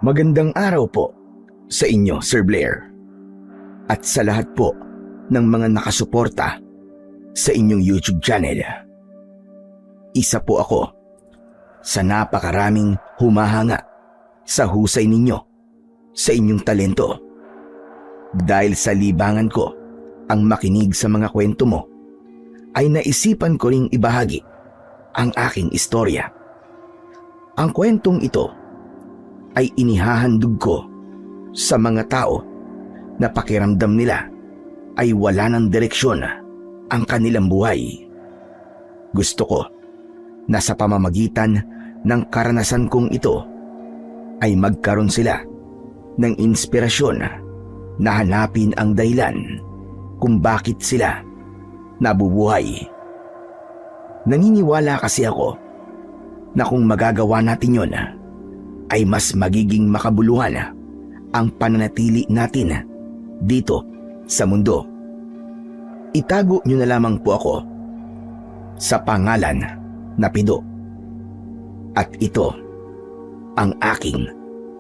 Magandang araw po sa inyo, Sir Blair. At sa lahat po ng mga nakasuporta sa inyong YouTube channel. Isa po ako sa napakaraming humahanga sa husay ninyo sa inyong talento. Dahil sa libangan ko ang makinig sa mga kwento mo, ay naisipan ko ring ibahagi ang aking istorya. Ang kwentong ito ay inihahandog ko sa mga tao na pakiramdam nila ay wala ng direksyon ang kanilang buhay. Gusto ko na sa pamamagitan ng karanasan kong ito ay magkaroon sila ng inspirasyon na hanapin ang dahilan kung bakit sila nabubuhay. Naniniwala kasi ako na kung magagawa natin yon, ay mas magiging makabuluhan ang pananatili natin dito sa mundo. Itago niyo na lamang po ako sa pangalan na Pido. At ito ang aking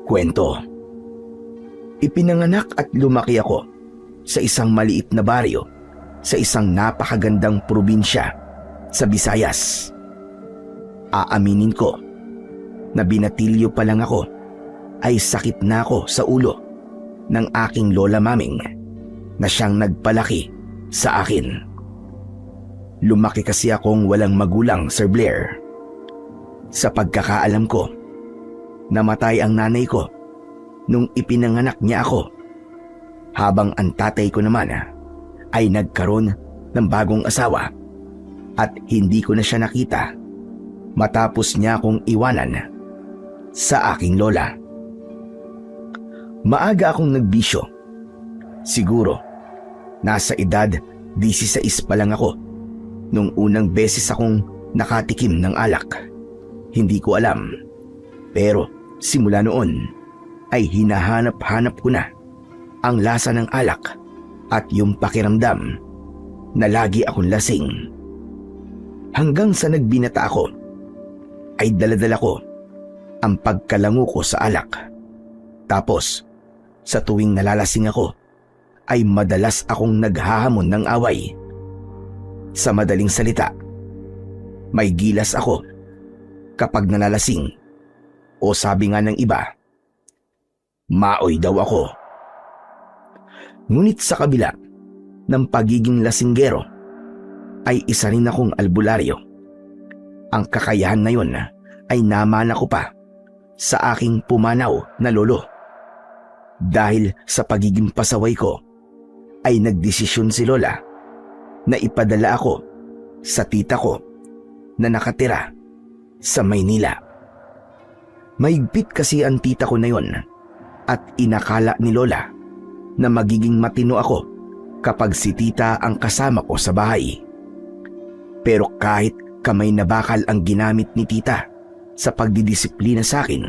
kwento. Ipinanganak at lumaki ako sa isang maliit na baryo sa isang napakagandang probinsya sa Visayas. Aaminin ko na binatilyo pa lang ako ay sakit na ako sa ulo ng aking lola maming na siyang nagpalaki sa akin. Lumaki kasi akong walang magulang, Sir Blair. Sa pagkakaalam ko, namatay ang nanay ko nung ipinanganak niya ako, habang ang tatay ko naman ay nagkaroon ng bagong asawa at hindi ko na siya nakita matapos niya akong iwanan sa aking lola. Maaga akong nagbisyo. Siguro, nasa edad 16 pa lang ako nung unang beses akong nakatikim ng alak. Hindi ko alam. Pero simula noon ay hinahanap-hanap ko na ang lasa ng alak at yung pakiramdam na lagi akong lasing. Hanggang sa nagbinata ako, ay daladala ko ang pagkalango ko sa alak. Tapos, sa tuwing nalalasing ako, ay madalas akong naghahamon ng away. Sa madaling salita, may gilas ako kapag nalalasing, o sabi nga ng iba, maoy daw ako. Ngunit sa kabila ng pagiging lasinggero, ay isa rin akong albularyo. Ang kakayahan na yon ay namana ko pa sa aking pumanaw na lolo. Dahil sa pagiging pasaway ko, ay nagdesisyon si lola na ipadala ako sa tita ko na nakatira sa Maynila. Mahigpit kasi ang tita ko na yon at inakala ni lola na magiging matino ako kapag si tita ang kasama ko sa bahay. Pero kahit kamay na bakal ang ginamit ni tita sa pagdidisiplina sa akin,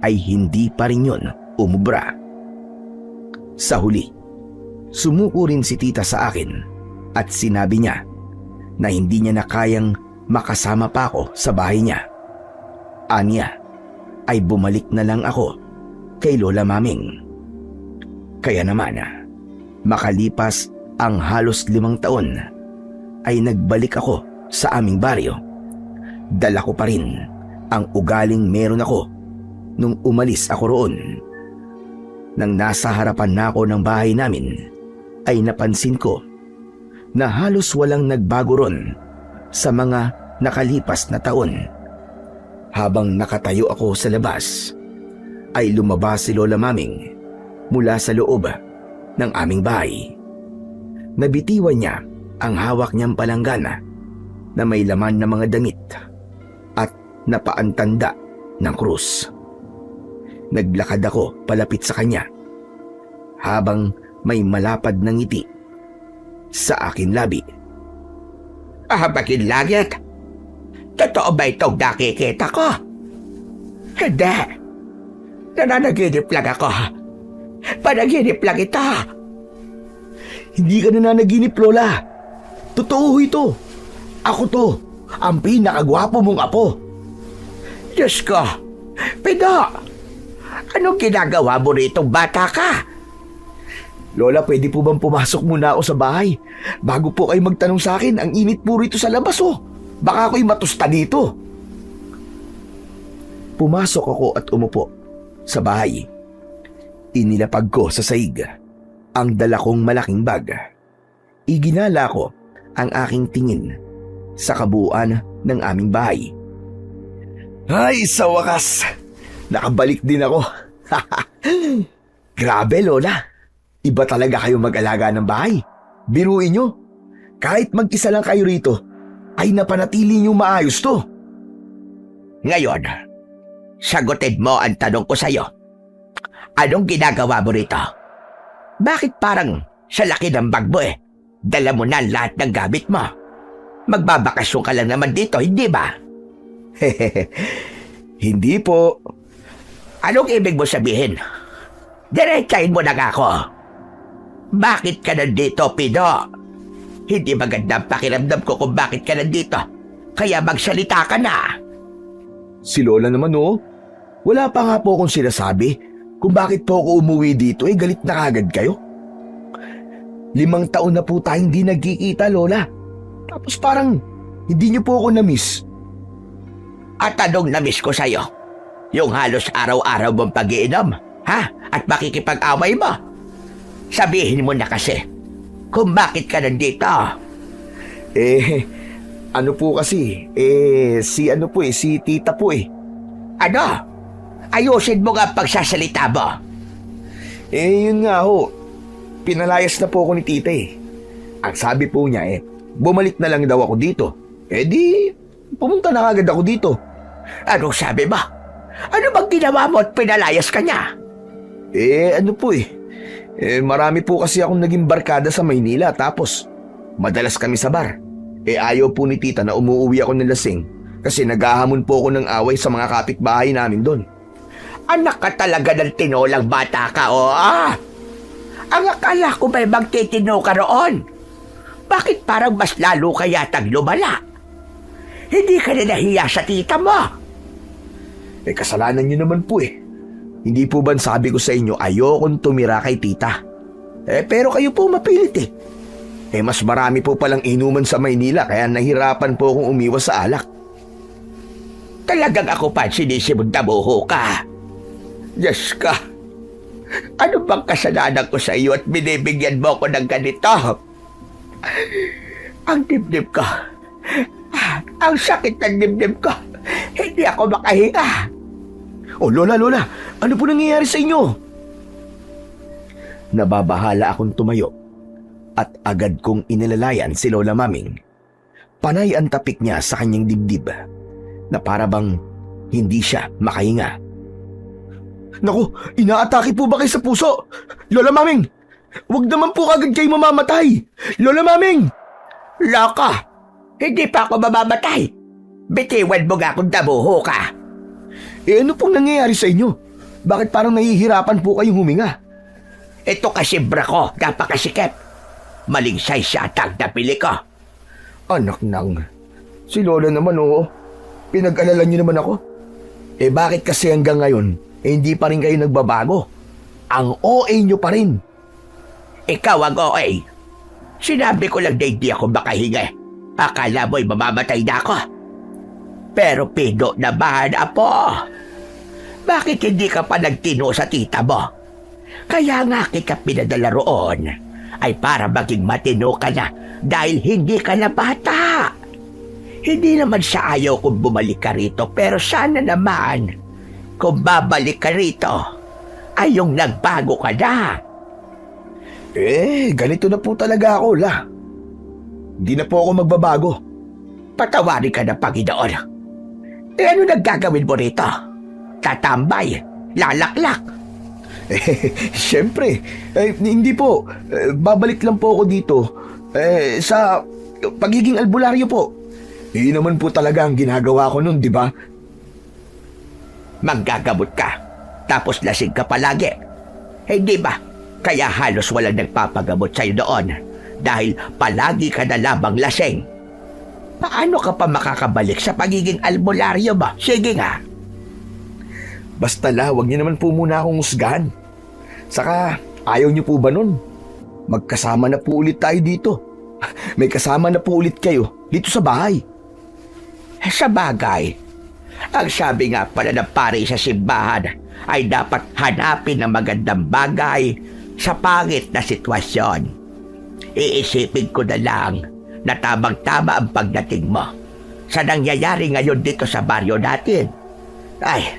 ay hindi pa rin yun umubra. Sa huli, sumuko rin si tita sa akin at sinabi niya na hindi niya na kayang makasama pa ako sa bahay niya. Aniya ay bumalik na lang ako kay lola maming. Kaya naman, makalipas ang halos 5 taon, ay nagbalik ako sa aming baryo. Dala ko pa rin ang ugaling meron ako nung umalis ako roon. Nang nasa harapan na ako ng bahay namin, ay napansin ko na halos walang nagbago ron sa mga nakalipas na taon. Habang nakatayo ako sa labas, ay lumabas si lola maming mula sa loob ng aming bahay. Nabitiwan niya ang hawak niyang palanggana na may laman na mga damit at napaantanda ng krus. Naglakad ako palapit sa kanya habang may malapad na ngiti sa aking labi. Bakit langit? Totoo ba itong nakikita ko? Hindi. Nananaginip lang ako. Panaginip lang ito. Hindi ka nananaginip, lola. Totoo ito. Ako to, ang pinakagwapo mong apo. Diyos ko, Pido, Anong ginagawa mo rito, bata ka? Lola, pwede po bang pumasok muna ako sa bahay? Bago po kayo magtanong sa akin, ang init po rito sa labas oh. Baka ako'y matusta dito. Pumasok ako at umupo sa bahay. Inilapag ko sa sahig ang dala kong malaking bag. Iginala ko ang aking tingin sa kabuuan ng aming bahay. Ay, sa wakas! Nakabalik din ako. Grabe, Lola. Iba talaga kayo mag-alaga ng bahay. Biruin nyo. Kahit mag-isa lang kayo rito, ay napanatili nyo maayos to. Ngayon, sagutin mo ang tanong ko sa'yo. Anong ginagawa mo rito? Bakit parang sa laki ng bag mo dala mo na lahat ng gamit mo? Magbabakasyon ka lang naman dito, hindi ba? Hindi po. Anong ibig mo sabihin? Diretsahin mo na ako. Bakit ka nandito, Pido? Hindi maganda ang pakiramdam ko kung bakit ka nandito. Kaya magsalita ka na. Si Lola naman oh. Wala pa nga po akong sinasabi kung bakit po ako umuwi dito galit na kagad kayo. 5 taon na po tayong di nagkikita, Lola. Tapos parang hindi niyo po ako na-miss. At anong na-miss ko sa'yo? Yung halos araw-araw mong pag-iinom, ha? At makikipag-away mo? Sabihin mo na kasi kung bakit ka nandito. Ano po kasi, si tita po Ano? Ayusin mo nga pagsasalita mo. Yun nga ho. Pinalayas na po ako ni tita Ang sabi po niya bumalik na lang daw ako dito. Di, pumunta na agad ako dito. Anong sabi mo? Ano bang ginawa mo at pinalayas ka niya? Ano po marami po kasi akong naging barkada sa Maynila tapos madalas kami sa bar. Ayaw po ni tita na umuwi ako ng lasing kasi naghahamon po ako ng away sa mga kapitbahay namin doon. Anak ka talaga ng tinolang bata ka, Ang akala ko may magtitino ka roon. Bakit parang mas lalo ka yatang lumala? Hindi ka na nahiya sa tita mo. Kasalanan niyo naman po Hindi po ba sabi ko sa inyo ayokong tumira kay tita? Pero kayo po mapilit mas marami po palang inuman sa Maynila kaya nahirapan po akong umiwas sa alak. Talagang ako pa sinisimod-dabuho ka. Diyos ka, ano bang kasalanan ko sa iyo at binibigyan mo ko ng ganito? Ang dibdib ko, ang sakit ng dibdib ko, hindi ako makahinga. Lola, ano po nangyayari sa inyo? Nababahala akong tumayo at agad kong inilalayan si Lola Maming. Panay ang tapik niya sa kanyang dibdib na para bang hindi siya makahinga. Naku, inaatake po ba kayo sa puso? Lola Maming, huwag naman po kagad kayo mamamatay. Lola Maming! Loko, hindi pa ako mamamatay. Bitiwan mo nga kung dabuho ka. Ano pong nangyayari sa inyo? Bakit parang nahihirapan po kayong huminga? Ito kasi bra ko, napakasikip. Maling size yata ang napili ko. Anak nang, si Lola naman pinag-alala niyo naman ako. Bakit kasi hanggang ngayon, hindi pa rin kayo nagbabago? Ang OA niyo pa rin. Ikaw ang OA. Sinabi ko lang na hindi ako makahinga. Akala mo'y mamamatay na ako. Pero Pido naman, apo. Bakit hindi ka pa nagtino sa tita mo? Kaya nga kita pinadala roon ay para maging matino ka na dahil hindi ka na bata. Hindi naman sa ayaw kung bumalik ka rito pero sana naman kung babalik ka rito ay yung nagbago ka na. Ganito na po talaga ako, La. Hindi na po ako magbabago. Patawarin ka na, Panginoon. Ano naggagawin mo rito? Tatambay, lalaklak. Siyempre, hindi po. Babalik lang po ako dito sa pagiging albularyo po. Yun naman po talaga ang ginagawa ko nun, di ba? Manggagamot ka, tapos lasing ka palagi. Hindi ba? Kaya halos walang nagpapagamot sa'yo doon dahil palagi ka na lamang lasing. Paano ka pa makakabalik sa pagiging albularyo ba? Sige nga. Basta wag niyo naman po muna akong husgahan. Saka, ayaw niyo po ba nun? Magkasama na po ulit tayo dito. May kasama na po ulit kayo dito sa bahay. Sa bagay, ang sabi nga pala ng pare sa simbahan ay dapat hanapin ng magandang bagay sa pangit na sitwasyon. Iisipin ko na lang na tamang-tama ang pagdating mo sa nangyayari ngayon dito sa baryo natin. Ay,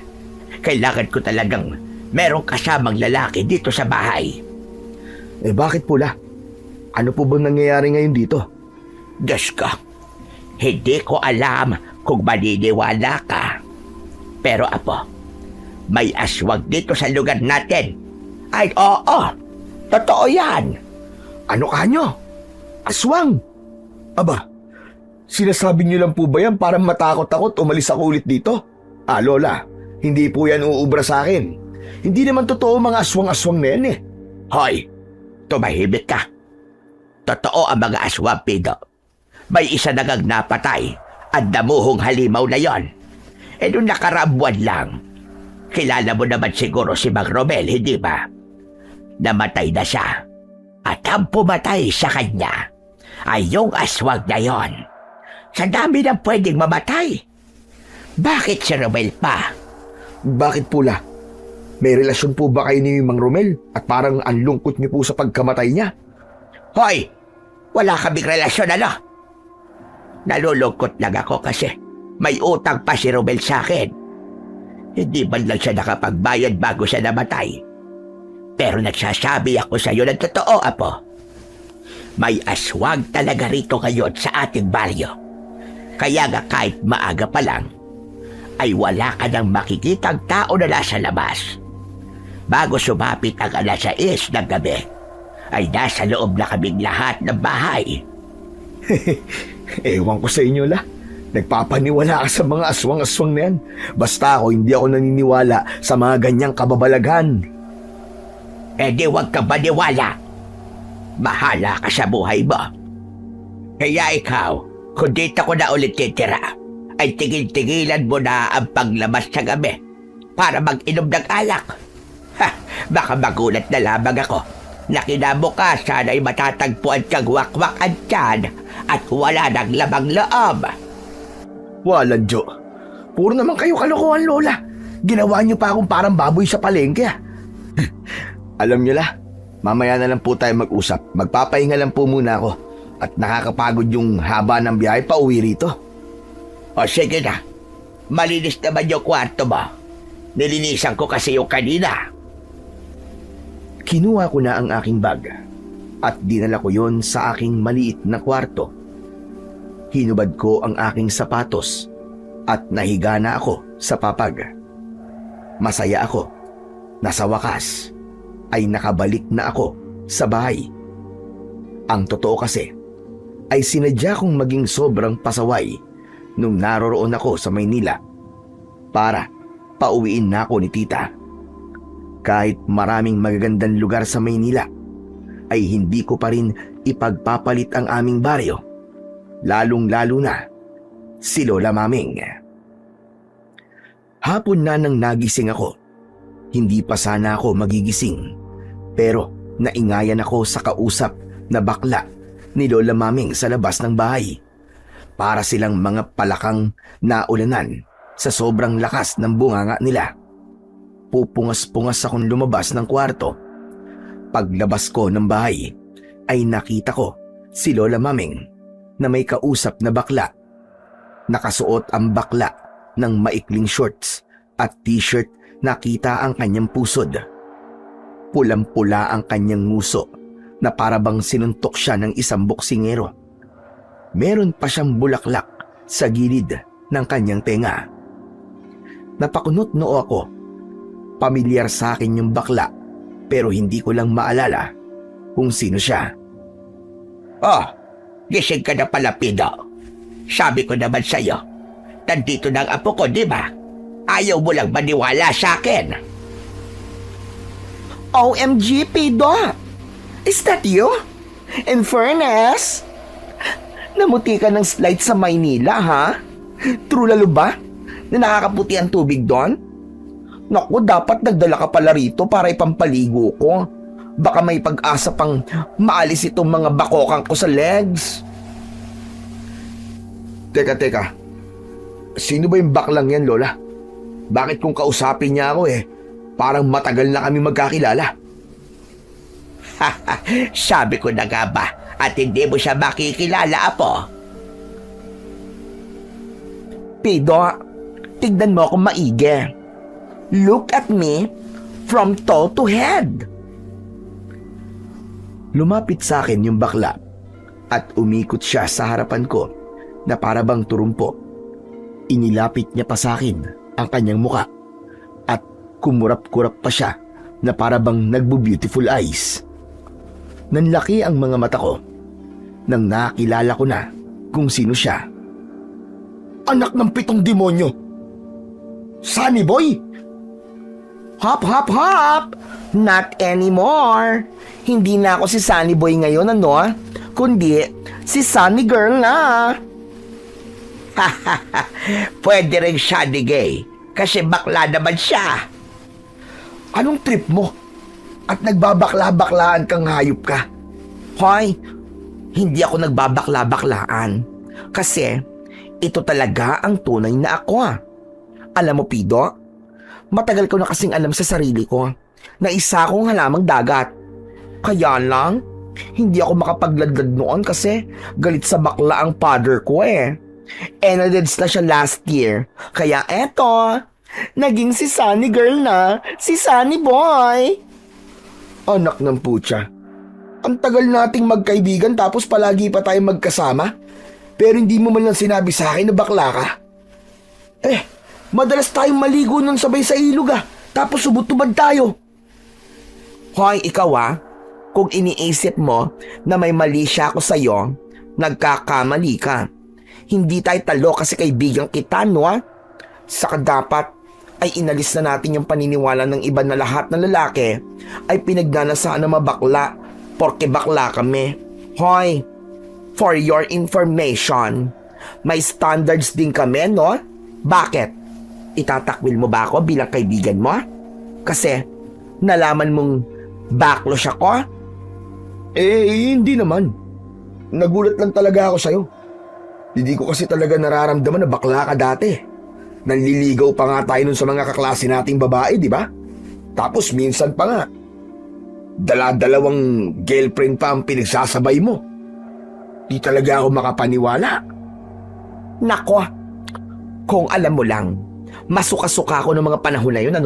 kailangan ko talagang merong kasamang lalaki dito sa bahay. Bakit po la? Ano po bang nangyayari ngayon dito? Diyos ko, hindi ko alam kung maniniwala ka. Pero apo, may aswang dito sa lugar natin. Ay, oo, totoo yan. Ano kanyo? Aswang? Aba, sinasabi niyo lang po ba yan para matakot-takot umalis ako ulit dito? Lola, hindi po yan uubra sa akin. Hindi naman totoo mga aswang-aswang na yan eh. Hoy, tumahimik ka. Totoo ang mga aswang, Pido. May isa na ngang napatay at damuhong halimaw na yon. Nung nakaraang buwan lang, kilala mo naman siguro si Mang Romel, hindi ba? Namatay na siya. At ang pumatay sa kanya ay yung aswang na yon. Sa dami ng pwedeng mamatay. Bakit si Romel pa? Bakit po la? May relasyon po ba kayo ni Mang Romel at parang ang lungkot niyo po sa pagkamatay niya? Hoy! Wala kaming relasyon, ano? Nalulungkot lang ako kasi may utang pa si Romel sa akin. Hindi man lang siya nakapagbayad bago siya namatay. Pero nagsasabi ako sa iyo ng totoo, apo. May aswang talaga rito ngayon sa ating baryo. Kaya nga kahit maaga pa lang, ay wala ka nang makikitang tao na nasa labas. Bago sumapit ang 6:00 ng gabi, ay nasa loob na kaming lahat ng bahay. Ewan ko sa inyo la. Nagpapaniwala ka sa mga aswang-aswang na yan. Basta hindi ako naniniwala sa mga ganyang kababalaghan. Di huwag ka maniwala. Bahala ka sa buhay mo. Kaya ikaw, kung dito ko na ulit titira, ay tigil-tigilan mo na ang paglabas sa gabi para mag-inom ng alak. Baka magulat na lamang ako na kinabukasan ay matatagpuan kang wakwak-an tiyan at wala nang lamang loob. Walang Diyo. Puro naman kayo kalokohan, Lola. Ginawa niyo pa akong parang baboy sa palengke. Alam niyo la, mamaya na lang po tayo mag-usap. Magpapahinga lang po muna ako. At nakakapagod yung haba ng biyahe pa uwi rito. O sige na, malinis naman yung kwarto mo. Nilinisan ko kasi yung kanina. Kinuha ko na ang aking bag at dinala ko yon sa aking maliit na kwarto. Hinubad ko ang aking sapatos at nahiga na ako sa papag. Masaya ako na sa wakas ay nakabalik na ako sa bahay. Ang totoo kasi ay sinadya kong maging sobrang pasaway nung naroroon ako sa Maynila para pauwiin na ako ni tita. Kahit maraming magagandang lugar sa Maynila, ay hindi ko pa rin ipagpapalit ang aming baryo, lalong-lalo na si Lola Maming. Hapon na nang nagising ako. Hindi pa sana ako magigising, pero naingayan ako sa kausap na bakla ni Lola Maming sa labas ng bahay. Para silang mga palakang naulanan sa sobrang lakas ng bunganga nila. Pupungas-pungas akong lumabas ng kwarto. Paglabas ko ng bahay, ay nakita ko si Lola Maming na may kausap na bakla. Nakasuot ang bakla ng maikling shorts at t-shirt na kita ang kanyang pusod. Pulang-pula ang kanyang nguso na parabang sinuntok siya ng isang boksingero. Meron pa siyang bulaklak sa gilid ng kanyang tenga. Napakunot noo ako. Pamilyar sa akin yung bakla pero hindi ko lang maalala kung sino siya. Oh, gising ka na pala, Pido. Sabi ko naman sa'yo, nandito na ang apo ko, di ba? Ayaw mo lang maniwala sa akin. OMG, Pido! Is that you? In fairness, namuti ka ng slide sa Maynila, ha? True lalo ba? Na nakakaputi ang tubig doon? Naku, dapat nagdala ka pala rito para ipampaligo ko. Baka may pag-asa pang maalis itong mga bakokang ko sa legs. Teka. Sino ba yung baklang yan, Lola? Bakit kung kausapin niya ako parang matagal na kami magkakilala? Sabi ko na nga ba at hindi mo siya makikilala, Apo? Pido, tignan mo akong maigi. Look at me from toe to head. Lumapit sa akin yung bakla at umikot siya sa harapan ko na para bang turumpo. Inilapit niya pa sa akin ang kanyang muka at kumurap-kurap pa siya na para bang nagbo-beautiful eyes. Nanlaki ang mga mata ko nang nakilala ko na kung sino siya. Anak ng 7 demonyo! Sunny Boy! Hop! Not anymore! Hindi na ako si Sunny Boy ngayon, kundi si Sunny Girl na! Pwede rin Sunny Gay kasi bakla naman siya. Anong trip mo? At nagbabakla-baklaan kang hayop ka? Hoy, hindi ako nagbabakla-baklaan. Kasi ito talaga ang tunay na ako. Alam mo, Pido, matagal ko na kasing alam sa sarili ko na isa akong halamang dagat. Kaya lang, hindi ako makapagladlad noon kasi galit sa bakla ang father ko Enededs na siya last year. Kaya eto, naging si Sunny Girl na, si Sunny Boy. Anak ng putya. Ang tagal nating magkaibigan tapos palagi pa tayong magkasama. Pero hindi mo man lang sinabi sa akin na bakla ka. Madalas tayong maligo nun sabay sa ilog tapos subot-tubad tayo. Hoy, ikaw kung iniisip mo na may mali siya ako sa'yo, nagkakamali ka. Hindi tayo talo kasi kaibigan kita, no? Saka dapat ay inalis na natin yung paniniwala ng iba na lahat ng lalaki ay pinagnanasaan ng mabakla porke bakla kami. Hoy, for your information, may standards din kami, no? Bakit? Itatakwil mo ba ako bilang kaibigan mo? Kasi nalaman mong backlo siya ko? Hindi naman. Nagulat lang talaga ako sa'yo. Hindi ko kasi talaga nararamdaman na bakla ka dati. Nanliligaw pa nga tayo nun sa mga kaklase nating babae, di ba? Tapos minsan pa nga, dala-dalawang girlfriend pa ang pinagsasabay mo. Di talaga ako makapaniwala. Nako, kung alam mo lang, masuka-suka ako ng mga panahon na yun,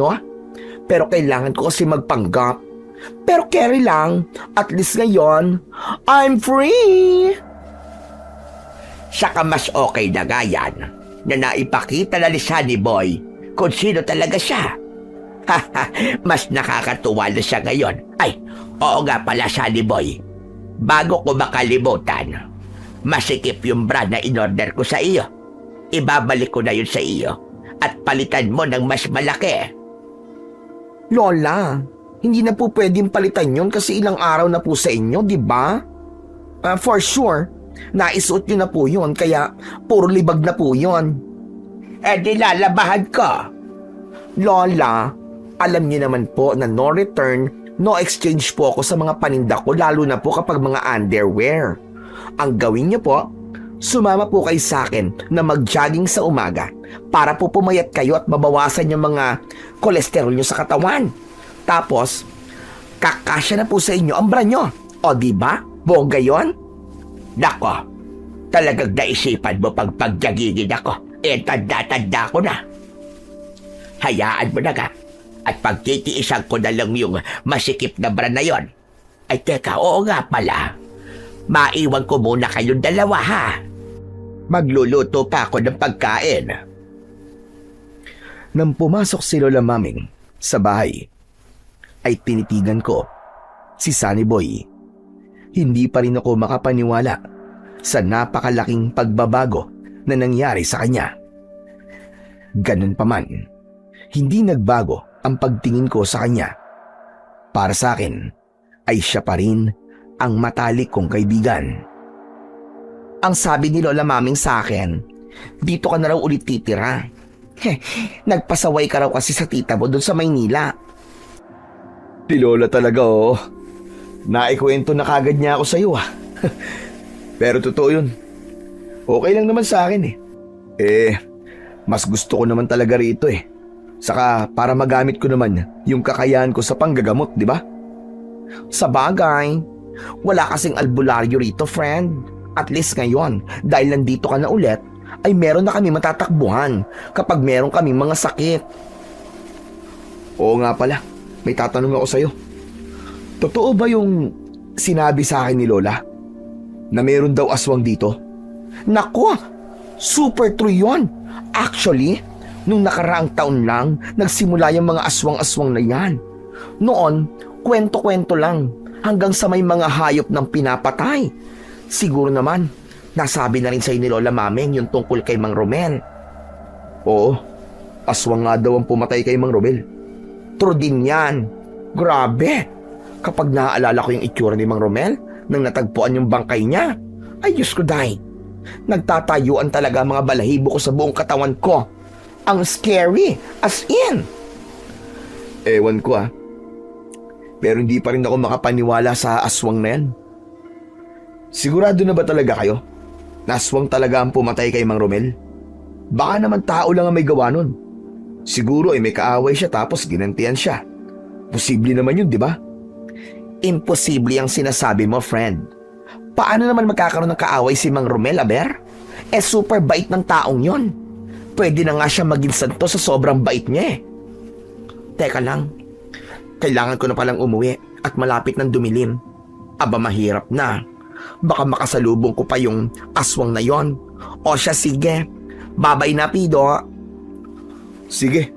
Pero kailangan ko kasi magpanggap. Pero carry lang, at least ngayon, I'm free! Saka mas okay na nga yan na naipakita na ni Sunny Boy kung sino talaga siya. Mas nakakatuwa na siya ngayon. Ay, oo nga pala Sunny Boy. Bago ko makalimutan, masikip yung brand na in-order ko sa iyo. Ibabalik ko na yun sa iyo at palitan mo ng mas malaki. Lola, hindi na po pwedeng palitan yun kasi ilang araw na po sa inyo, di ba? For sure, naisuot nyo na po yun kaya puro libag na po yun. Nilalabahan ko. Lola, alam niyo naman po na no return, no exchange po ako sa mga paninda ko lalo na po kapag mga underwear. Ang gawin niyo po, sumama po kayo sa akin na mag-jogging sa umaga para po pumayat kayo at mabawasan yung mga kolesterol niyo sa katawan. Tapos, kakasya na po sa inyo ang bra nyo. O diba? Bongga yun? Nako, talagang naisipan mo pag pagjagigin ako. Tanda-tanda ko na. Hayaan mo na ka. At pagtitiisan ko na lang yung masikip na bra na yon. Ay teka, oo nga pala. Maiwan ko muna kayong dalawa ha. Magluluto pa ako ng pagkain. Nang pumasok si Lola Maming sa bahay, ay tinitigan ko si Sunny Boy. Hindi pa rin ako makapaniwala sa napakalaking pagbabago na nangyari sa kanya. Ganun pa man, hindi nagbago ang pagtingin ko sa kanya. Para sa akin, ay siya pa rin ang matalik kong kaibigan. Ang sabi ni Lola Maming sa akin, dito ka na raw ulit titira. Nagpasaway ka raw kasi sa tita mo doon sa Maynila. Di Lola talaga, oh. Naikwento na kagad niya ako sa'yo, ah. Pero totoo yun. Okay lang naman sa akin, eh. Mas gusto ko naman talaga rito, eh. Saka para magamit ko naman yung kakayahan ko sa panggagamot, di ba? Sa bagay, wala kasing albularyo rito, friend. At least ngayon, dahil nandito ka na ulit, ay meron na kami matatakbuhan kapag meron kaming mga sakit. Oo nga pala, may tatanong ako sa'yo. Totoo ba yung sinabi sa akin ni Lola na meron daw aswang dito? Nako, super true yun. Actually, nung nakaraang taon lang, nagsimula yung mga aswang-aswang na yan. Noon, kwento-kwento lang hanggang sa may mga hayop ng pinapatay. Siguro naman, nasabi na rin sa'yo ni Lola Mameng yung tungkol kay Mang Romel. Oo, aswang nga daw ang pumatay kay Mang Romel. True din yan. Grabe. Kapag naaalala ko yung itsura ni Mang Romel nang natagpuan yung bangkay niya, ay Diyos ko dahi. Nagtatayuan talaga ang mga balahibo ko sa buong katawan ko. Ang scary, as in. Ewan ko, ah. Pero hindi pa rin ako makapaniwala sa aswang na yan. Sigurado na ba talaga kayo? Na aswang talaga ang pumatay kay Mang Romel? Baka naman tao lang ang may gawa nun. Siguro ay may kaaway siya tapos ginantian siya. Posible naman yun, di ba? Imposible ang sinasabi mo, friend. Paano naman magkakaroon ng kaaway si Mang Romel, aber? Super bait ng taong yon. Pwede na nga siya maging santo sa sobrang bait niya, eh. Teka lang. Kailangan ko na palang umuwi at malapit ng dumilim. Aba, mahirap na. Baka makasalubong ko pa yung aswang na yon. O siya, sige. Babay na, Pido. Sige,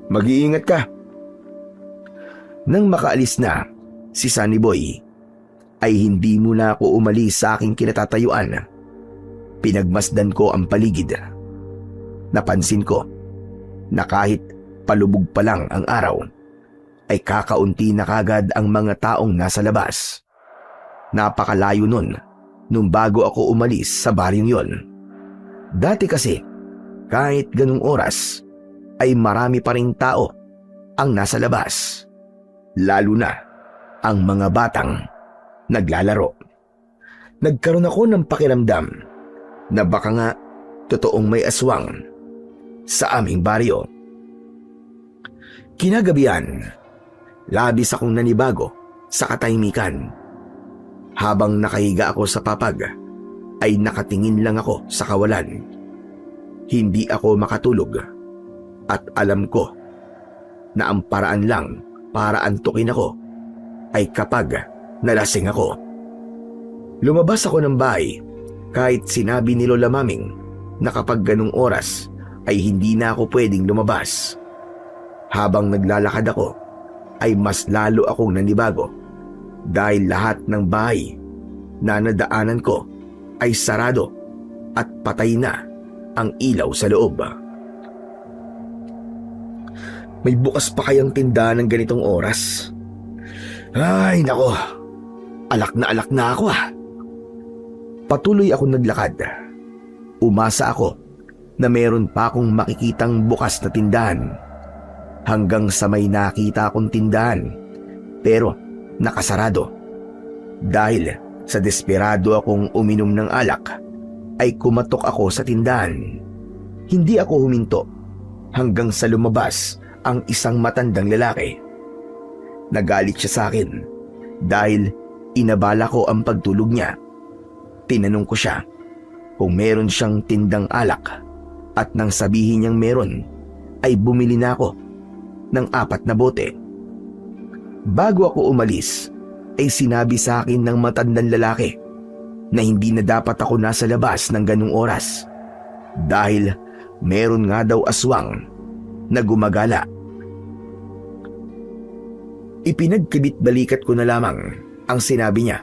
mag-iingat ka. Nang makaalis na si Sunny Boy, ay hindi muna ako umalis sa aking kinatatayuan. Pinagmasdan ko ang paligid. Napansin ko na kahit palubog pa lang ang araw, ay kakaunti na kagad ang mga taong nasa labas. Napakalayo nun nung bago ako umalis sa baryong yon. Dati kasi, kahit ganung oras, ay marami pa ring tao ang nasa labas. Lalo na ang mga batang naglalaro. Nagkaroon ako ng pakiramdam na baka nga totoong may aswang sa aming baryo. Kinagabihan, labis akong nanibago sa katahimikan. Habang nakahiga ako sa papag, ay nakatingin lang ako sa kawalan. Hindi ako makatulog at alam ko na ang paraan lang para antukin ako ay kapag nalasing ako. Lumabas ako ng bahay kahit sinabi ni Lola Maming na kapag ganung oras ay hindi na ako pwedeng lumabas. Habang naglalakad ako ay mas lalo akong nanibago dahil lahat ng bahay na nadaanan ko ay sarado at patay na ang ilaw sa loob. May bukas pa kayang tindahan ng ganitong oras? Ay, nako. Alak na ako, ah. Patuloy akong naglakad. Umasa ako na meron pa akong makikitang bukas na tindahan. Hanggang sa may nakita akong tindahan, pero nakasarado. Dahil sa desperado akong uminom ng alak, ay kumatok ako sa tindahan. Hindi ako huminto hanggang sa lumabas ang isang matandang lalaki. Nagalit siya sa akin dahil inabala ko ang pagtulog niya. Tinanong ko siya kung meron siyang tindang alak at nang sabihin niyang meron, ay bumili na ako ng 4 na bote. Bago ako umalis, ay sinabi sa akin ng matandang lalaki na hindi na dapat ako nasa labas ng ganung oras dahil meron nga daw aswang na gumagala. Ipinagkibit-balikat ko na lamang ang sinabi niya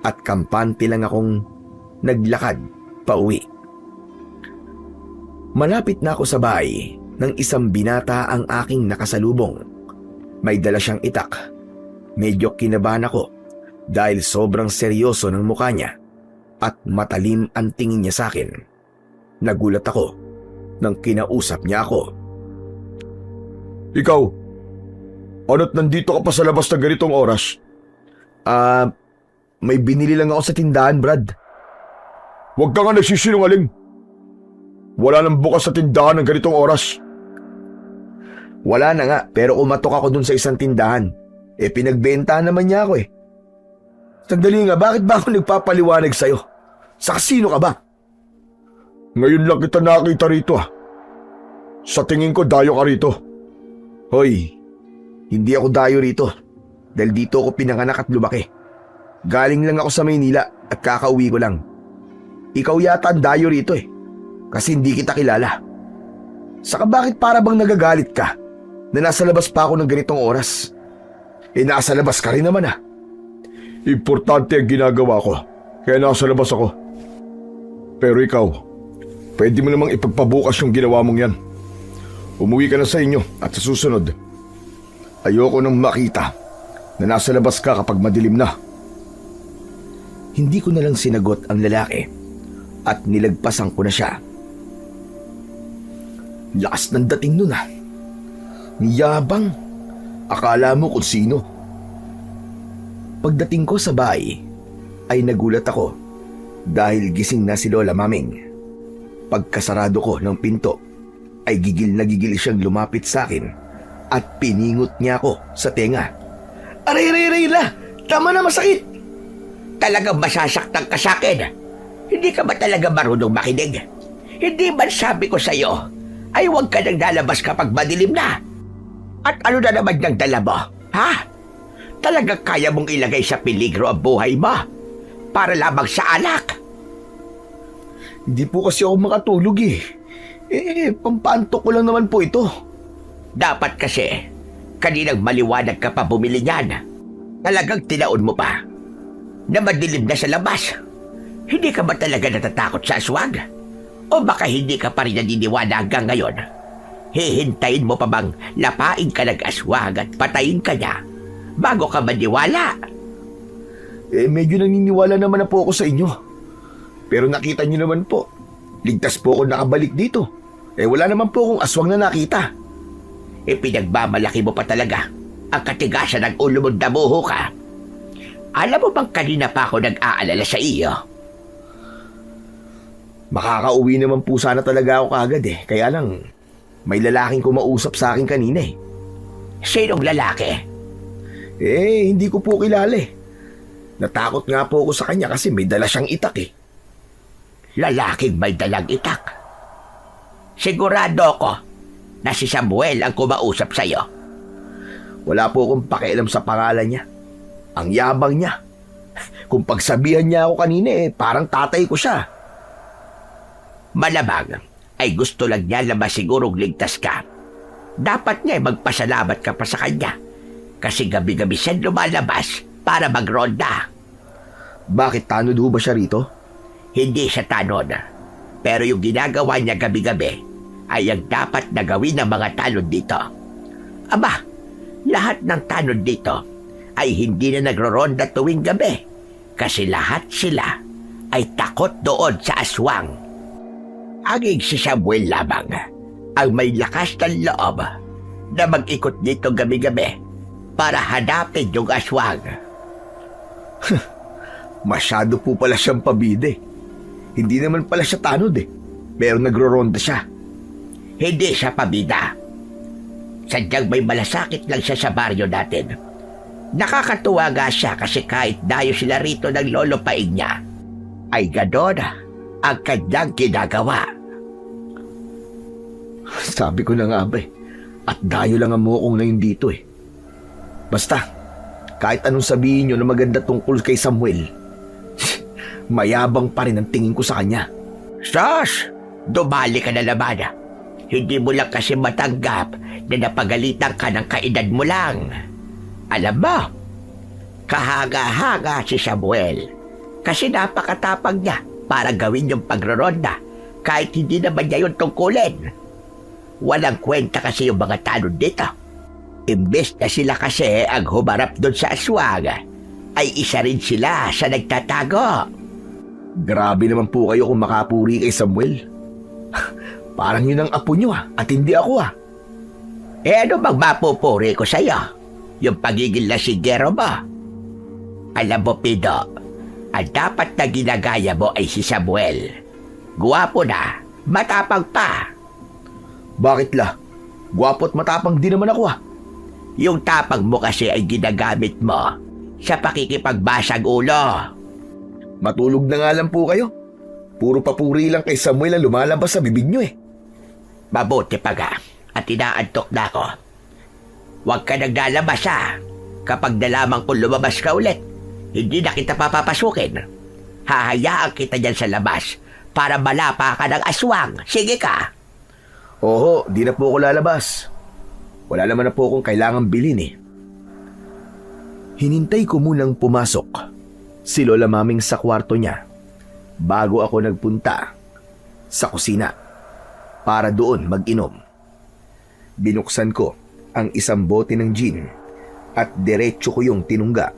at kampante lang akong naglakad pauwi. Malapit na ako sa bahay nang isang binata ang aking nakasalubong. May dala siyang itak. Medyo kinabahan ako dahil sobrang seryoso ng mukha niya at matalim ang tingin niya sa akin. Nagulat ako nang kinausap niya ako. Ikaw, ano't nandito ka pa sa labas na ganitong oras? May binili lang ako sa tindahan, Brad. Huwag ka nga nagsisinungaling. Wala nang bukas sa tindahan ng ganitong oras. Wala na nga, pero umatok ako dun sa isang tindahan. Pinagbentahan naman niya ako eh. Sandali nga, bakit ba ako nagpapaliwanag sa'yo? Sa kasino ka ba? Ngayon lang kita nakita rito Sa tingin ko dayo ka rito. Hoy, hindi ako dayo rito. Dahil dito ako pinanganak at lumaki. Galing lang ako sa Maynila at kakauwi ko lang. Ikaw yata ang dayo rito eh. Kasi hindi kita kilala. Saka bakit para bang nagagalit ka na nasa labas pa ako ng ganitong oras? Nasa labas ka rin naman Importante ang ginagawa ko, kaya nasa labas ako. Pero ikaw, pwede mo namang ipagpabukas yung ginawa mong yan. Umuwi ka na sa inyo at sa susunod, ayoko nang makita na nasa labas ka kapag madilim na. Hindi ko na lang sinagot ang lalaki at nilagpasan ko na siya. Lakas ng dating nun Niyabang. Akala mo kung sino. Pagdating ko sa bahay, ay nagulat ako dahil gising na si Lola Maming. Pagkasarado ko ng pinto, ay gigil na gigil siyang lumapit sa akin at piningot niya ako sa tenga. Aray, la! Tama na, masakit! Talagang masasaktan ka sa akin. Hindi ka ba talaga marunong makinig? Hindi ba sabi ko sa'yo, ay huwag ka nang lalabas kapag madilim na? At ano na naman niyang dala mo, ha? Talagang kaya mong ilagay sa peligro ang buhay mo para lamang sa anak? Hindi po kasi ako makatulog pampantok ko lang naman po ito. Dapat kasi, kaninang maliwanag ka pa bumili niyan. Talagang tinaon mo pa na madilim na sa labas. Hindi ka ba talaga natatakot sa aswang? O baka hindi ka pa rin naniniwala hanggang ngayon? Hihintayin mo pa bang lapain ka ng aswang at patayin ka niya bago ka maniwala? Medyo naniniwala naman na po ako sa inyo. Pero nakita niyo naman po, ligtas po ako nakabalik dito. Wala naman po akong aswang na nakita. Pinagmamalaki mo pa talaga ang katigasan ng ulo mong damuho ka. Alam mo bang kanina pa ako nag-aalala sa iyo? Makakauwi naman po sana talaga ako kaagad Kaya lang, may lalaking kumausap sa akin kanina Sinong lalaki? Hindi ko po kilala Natakot nga po ako sa kanya kasi may dala siyang itak Lalaking may dalang itak? Sigurado ko na si Samuel ang kumausap sa iyo. Wala po akong pakialam sa pangalan niya. Ang yabang niya. Kung pagsabihan niya ako kanina parang tatay ko siya. Malamang ay gusto lang niya na masigurong ligtas ka. Dapat niya magpasalamat ka pa sa kanya. Kasi gabi-gabi siya lumalabas para magronda. Bakit tanod ho ba siya rito? Hindi siya tanod. Pero yung ginagawa niya gabi-gabi ay ang dapat na gawin ng mga tanod dito. Aba, lahat ng tanod dito ay hindi na nagroronda tuwing gabi kasi lahat sila ay takot doon sa aswang. Aging si Samuel lamang ang may lakas ng loob na mag-ikot dito gabi-gabi para hanapin yung aswang. Masyado po pala siyang pabide. Hindi naman pala siya tanod pero nagro-ronda siya. Hindi siya pabida. Sadyang may malasakit lang siya sa baryo natin. Nakakatuwa nga siya kasi kahit dayo sila rito ng lolo paig niya, ay ganon ang kanyang ginagawa. Sabi ko na nga ba at dayo lang ang mukong na yun dito Basta, kahit anong sabihin nyo na maganda tungkol kay Samuel, mayabang pa rin ang tingin ko sa kanya. Sos, dumali ka na naman. Hindi mo lang kasi matanggap na napagalitan ka ng kaedad mo lang. Alam mo, kahaga-haga si Samuel kasi napakatapang niya para gawin yung pagroronda kahit hindi naman niya yung tungkulin. Walang kwenta kasi yung mga tanod dito. Imbes na sila kasi ang humarap doon sa aswang, ay isa rin sila sa nagtatago. Grabe naman po kayo kung makapuri kay Samuel. Parang yun ang apo nyo at hindi ako Ano bang mapupuri ko sa'yo? Yung pagiging lasinggero mo? Alam mo, Pido, ang dapat na ginagaya mo ay si Samuel. Guwapo na, matapang pa. Bakit la? Gwapo at matapang din naman ako Yung tapang mo kasi ay ginagamit mo sa pakikipagbasag ulo. Matulog na nga lang po kayo. Puro papuri lang kay Samuel ang lumalabas sa bibig nyo Mabuti pa ga at inaantok na ako. Huwag ka naglalabas Kapag nalaman kong lumabas ka ulit, hindi na kita papapasukin. Hahayaan kita dyan sa labas para malapa ka ng aswang. Sige ka. Oo, di na po ako lalabas. Wala naman na po akong kailangang bilhin Hinintay ko munang pumasok si Lola Maming sa kwarto niya bago ako nagpunta sa kusina para doon mag-inom. Binuksan ko ang isang bote ng gin at diretso ko yung tinungga.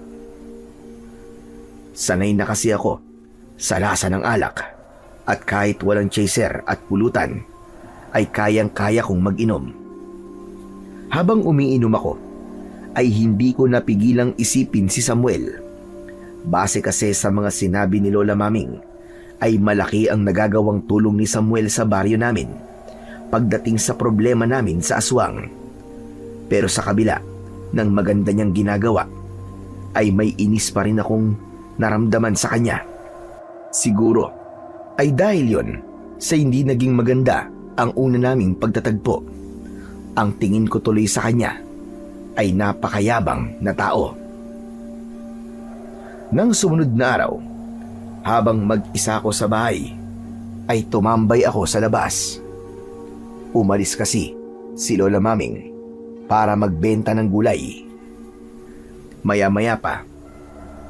Sanay na kasi ako sa lasa ng alak at kahit walang chaser at pulutan ay kayang-kaya kong mag-inom. Habang umiinom ako ay hindi ko napigilang isipin si Samuel. Base kasi sa mga sinabi ni Lola Maming ay malaki ang nagagawang tulong ni Samuel sa baryo namin pagdating sa problema namin sa aswang. Pero sa kabila ng maganda niyang ginagawa ay may inis pa rin akong naramdaman sa kanya. Siguro ay dahil yon sa hindi naging maganda ang una naming pagtatagpo. Ang tingin ko tuloy sa kanya ay napakayabang na tao. Nang sumunod na araw, habang mag-isa ko sa bahay, ay tumambay ako sa labas. Umalis kasi si Lola Maming para magbenta ng gulay. Maya-maya pa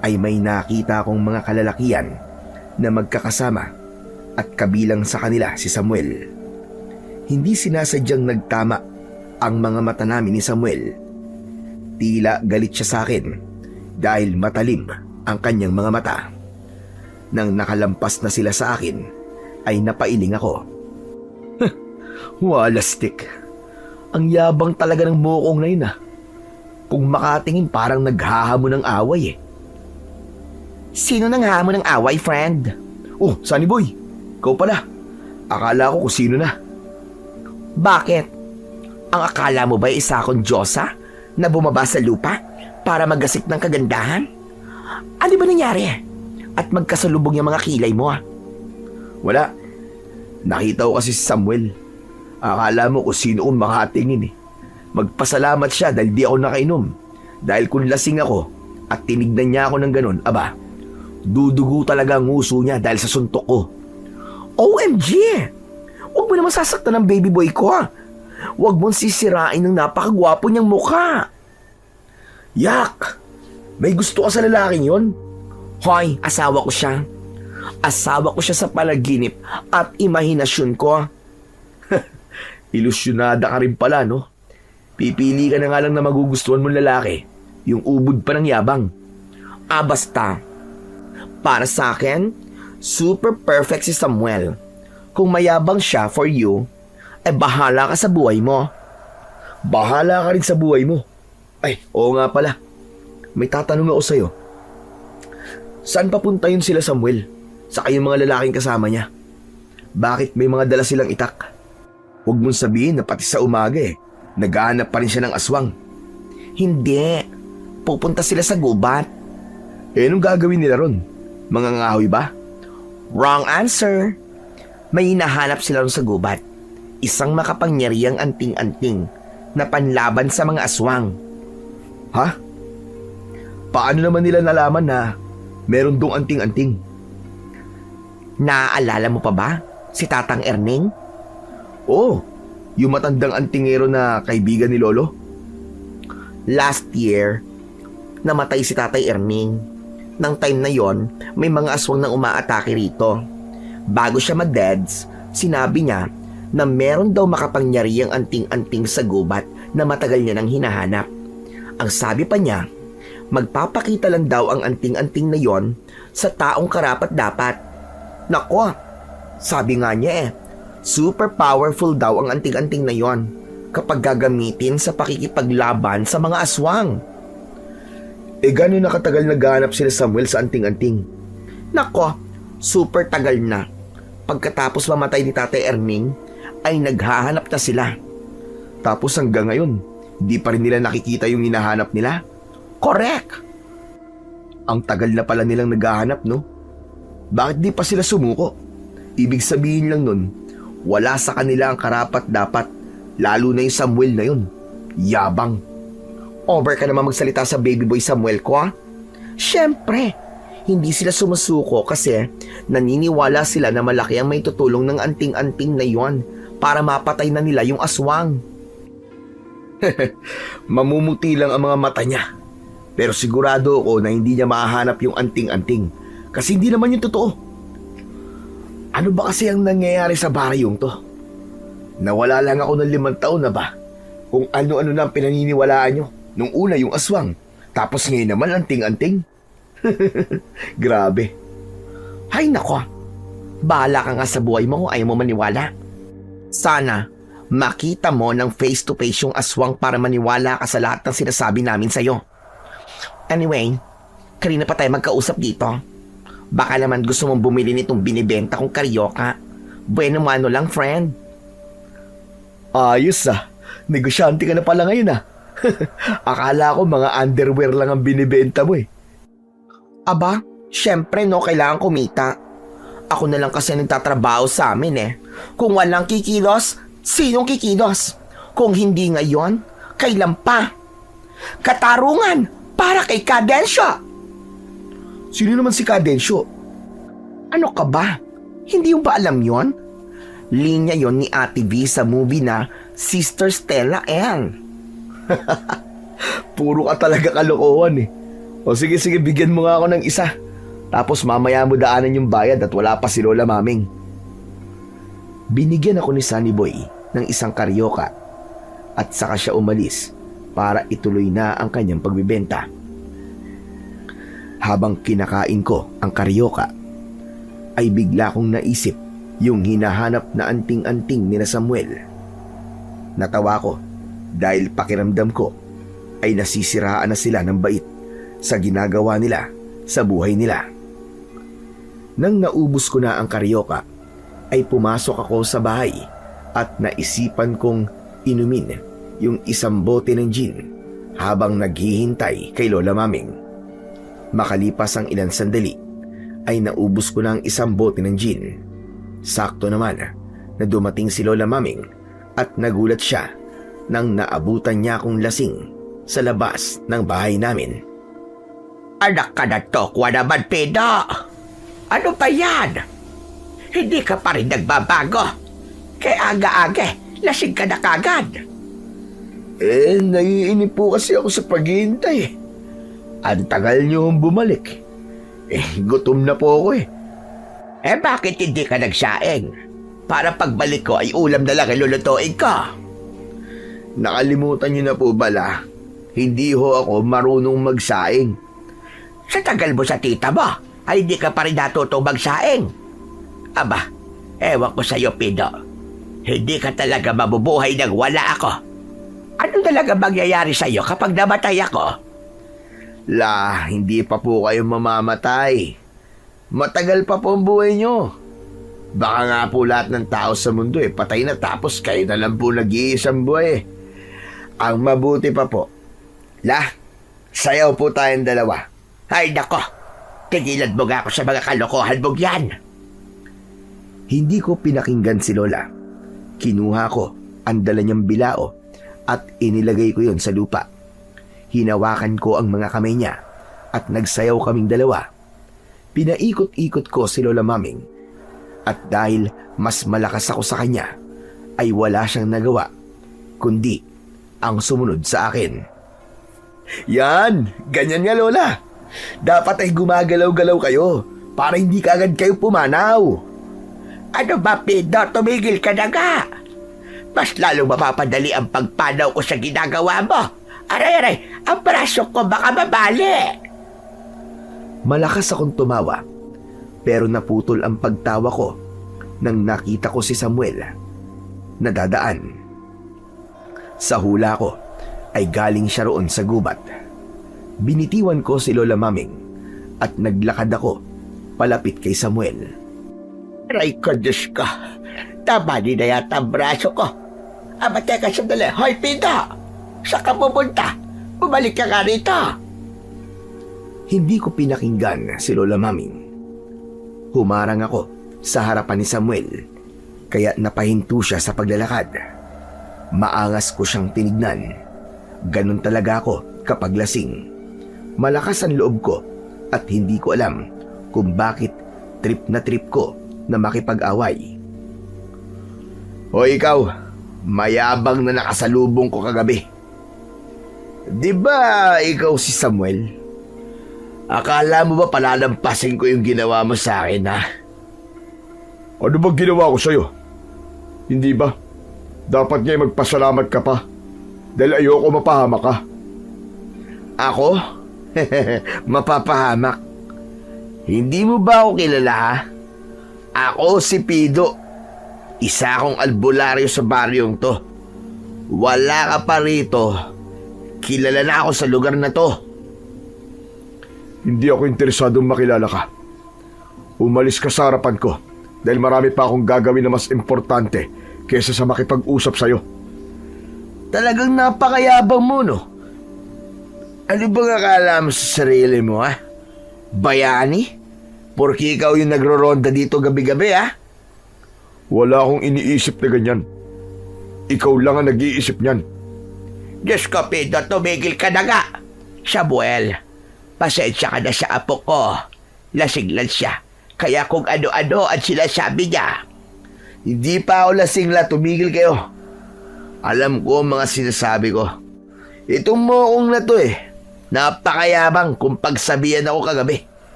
ay may nakita akong mga kalalakian na magkakasama at kabilang sa kanila si Samuel. Hindi sinasadyang nagtama ang mga mata namin ni Samuel. Tila galit siya sa akin dahil matalim ang kanyang mga mata. Nang nakalampas na sila sa akin ay napailing ako. Walastik. Ang yabang talaga ng mukong na yun Kung makatingin parang naghahamon ng away Sino nang hamon ng away, friend? Oh, Sunny Boy, ikaw pala. Akala ko kung sino na. Bakit? Ang akala mo ba isa akong Diyosa na bumaba sa lupa para magasik ng kagandahan? Ano ba nangyari? At magkasalubong yung mga kilay mo Wala. Nakita ko kasi si Samuel. Akala mo kung sino kong makatingin Magpasalamat siya dahil di ako nakainom. Dahil kung lasing ako at tinignan niya ako ng ganun, aba, dudugo talaga ang uso niya dahil sa suntok ko. OMG! Huwag mo naman sasaktan ng baby boy ko Huwag mong sisirain ng napakagwapo niyang mukha. Yak! May gusto ka sa lalaking yon? Hoy, asawa ko siya. Asawa ko siya sa panaginip at imahinasyon ko. Ilusyonada ka rin pala, no? Pipili ka na nga lang na magugustuhan mong lalaki. Yung ubod pa ng yabang. Basta. Para sa akin, super perfect si Samuel. Kung mayabang siya for you, bahala ka sa buhay mo. Bahala ka rin sa buhay mo. Ay, oo nga pala. May tatanong ako sa'yo. Saan papunta yun sila Samuel? Saka yung mga lalaking kasama niya? Bakit may mga dala silang itak? Huwag mong sabihin na pati sa umaga naghahanap pa rin siya ng aswang. Hindi. Pupunta sila sa gubat. Anong gagawin nila ron? Mga ngahoy ba? Wrong answer. May hinahanap sila ron sa gubat. Isang makapangyarihang anting-anting na panlaban sa mga aswang. Ha? Paano naman nila nalaman na meron dong anting-anting? Naaalala mo pa ba si Tatang Erning? Oo, yung matandang antingero na kaibigan ni Lolo. Last year, namatay si Tatay Erning. Nang time na yon, may mga aswang nang umaatake rito. Bago siya mag-deads, sinabi niya na meron daw makapangyarihang anting-anting sa gubat na matagal niya nang hinahanap. Ang sabi pa niya, magpapakita lang daw ang anting-anting na yon sa taong karapat-dapat. Nako, sabi nga niya Super powerful daw ang anting-anting na yon kapag gagamitin sa pakikipaglaban sa mga aswang. Gano'n nakatagal naghahanap sila Samuel sa anting-anting? Nako, super tagal na. Pagkatapos mamatay ni Tatay Erning, ay naghahanap na sila. Tapos hanggang ngayon, di pa rin nila nakikita yung hinahanap nila? Correct! Ang tagal na pala nilang naghahanap, no? Bakit di pa sila sumuko? Ibig sabihin lang nun, wala sa kanila ang karapat-dapat, lalo na yung Samuel na yun. Yabang. Over ka naman magsalita sa baby boy Samuel ko, ha? Siyempre, hindi sila sumusuko kasi naniniwala sila na malaki ang may tutulong ng anting-anting na yon para mapatay na nila yung aswang. Mamumuti lang ang mga mata niya. Pero sigurado ako na hindi niya mahahanap yung anting-anting kasi hindi naman yung totoo. Ano ba kasi ang nangyayari sa baryong to? Nawala lang ako ng 5 taon na ba? Kung ano-ano na ang pinaniniwalaan nyo. Nung una yung aswang, tapos ngayon naman anting-anting. Grabe. Hay nako, bahala ka nga sa buhay mo kung ayaw mo maniwala. Sana makita mo ng face-to-face yung aswang para maniwala ka sa lahat ng sinasabi namin sa'yo. Anyway, kanina pa tayo magkausap dito. Baka naman gusto mong bumili nitong binibenta kong karyoka. Bueno mano lang, friend. Ayos negosyante ka na pala ngayon Akala ko mga underwear lang ang binibenta mo Aba, syempre no, kailangan kumita. Ako na lang kasi nagtatrabaho sa amin Kung walang kikilos, sinong kikilos? Kung hindi ngayon, kailan pa? Katarungan para kay Cadensyo. Sino naman si Cadensyo? Ano ka ba? Hindi mo ba alam yon? Linya yon ni Ate V sa movie na Sister Stella Ann. Puro ka talaga kalokohan O sige, bigyan mo nga ako ng isa. Tapos mamaya mo daanan yung bayad at wala pa si Lola Maming. Binigyan ako ni Sunny Boy ng isang karyoka at saka siya umalis para ituloy na ang kanyang pagbibenta. Habang kinakain ko ang karyoka, ay bigla kong naisip yung hinahanap na anting-anting ni Samuel. Natawa ko dahil pakiramdam ko ay nasisiraan na sila ng bait sa ginagawa nila sa buhay nila. Nang naubos ko na ang karyoka, ay pumasok ako sa bahay at naisipan kong inumin yung isang bote ng gin habang naghihintay kay Lola Maming. Makalipas ang ilang sandali, ay naubos ko na ang isang bote ng gin. Sakto naman na dumating si Lola Maming at nagulat siya nang naabutan niya akong lasing sa labas ng bahay namin. Anak ka na tokwa naman, Pido. Ano ba yan? Hindi ka pa rin nagbabago. Kaya aga-aga, lasing ka na kagad. Naiinip po kasi ako sa paghihintay. Ang tagal niyo bumalik. Gutom na po ako Bakit hindi ka nagsaing? Para pagbalik ko ay ulam na lang ilulutuin ko. Nakalimutan niyo na po bala. Hindi ho ako marunong magsaing. Sa tagal mo sa tita mo, ay hindi ka pa rin natutong magsaing. Aba, ewan ko sa'yo, Pido. Hindi ka talaga mabubuhay nang wala ako. Ano talaga mangyayari sa'yo kapag namatay ako? Hindi pa po kayo mamamatay. Matagal pa po ang buhay nyo. Baka nga po lahat ng tao sa mundo patay na tapos kayo na lang po nag-iisang buhay. Ang mabuti pa po, sayaw po tayong dalawa. Ay nako, tigilan mo nga ako sa mga kalokohan mong yan. Hindi ko pinakinggan si Lola. Kinuha ko ang dala niyang bilao at inilagay ko yon sa lupa. Hinawakan ko ang mga kamay niya at nagsayaw kaming dalawa. Pinaikot-ikot ko si Lola Maming at dahil mas malakas ako sa kanya, ay wala siyang nagawa kundi ang sumunod sa akin. Yan! Ganyan nga, Lola! Dapat ay gumagalaw-galaw kayo para hindi kaagad kayo pumanaw. Ano ba, Pido? Tumigil ka na nga. Mas lalong mapapadali ang pagpanaw ko sa ginagawa mo. Aray, ang braso ko baka mabali. Malakas akong tumawa, pero naputol ang pagtawa ko nang nakita ko si Samuel na dadaan. Sa hula ko ay galing siya roon sa gubat. Binitiwan ko si Lola Maming at naglakad ako palapit kay Samuel. Aray ko, Diyos ko. Tama din na yata ang braso ko. Aba, teka, sandali. Hoy, Pido! Saan ka pupunta? Bumalik ka nga rito. Hindi ko pinakinggan si Lola Maming. Humarang ako sa harapan ni Samuel, kaya napahinto siya sa paglalakad. Maangas ko siyang tinignan. Ganun talaga ako kapag lasing. Malakas ang loob ko at hindi ko alam kung bakit trip na trip ko na makipag-away. O ikaw, mayabang na nakasalubong ko kagabi. Di ba ikaw si Samuel? Akala mo ba palalampasin ko yung ginawa mo sa akin, ha? Ano bang ginawa ko sa'yo? Hindi ba? Dapat nga magpasalamat ka pa. Dahil ayoko mapahamak ka. Ako? Mapapahamak? Hindi mo ba ako kilala, ha? Ako si Pido. Isa akong albularyo sa baryong to. Wala ka pa rito. Kilala na ako sa lugar na to. Hindi ako interesadong makilala ka. Umalis ka sa harapan ko dahil marami pa akong gagawin na mas importante kaysa sa makipag-usap sa'yo. Talagang napakayabang mo, no? Ano bang akala mo sa sarili mo, ha? Bayani? Porque ikaw yung nagro-ronda dito gabi-gabi, ha? Wala akong iniisip na ganyan. Ikaw lang ang nag-iisip niyan. Diyos ko, Pido, tumigil ka na nga. Samuel, pasensya ka na sa apo ko. Lasing lang siya. Kaya kung ano-ano ang sinasabi niya. Hindi pa ako lasing la, tumigil kayo. Alam ko ang mga sinasabi ko. Itong moong na to napakayabang kung pagsabihan ako kagabi.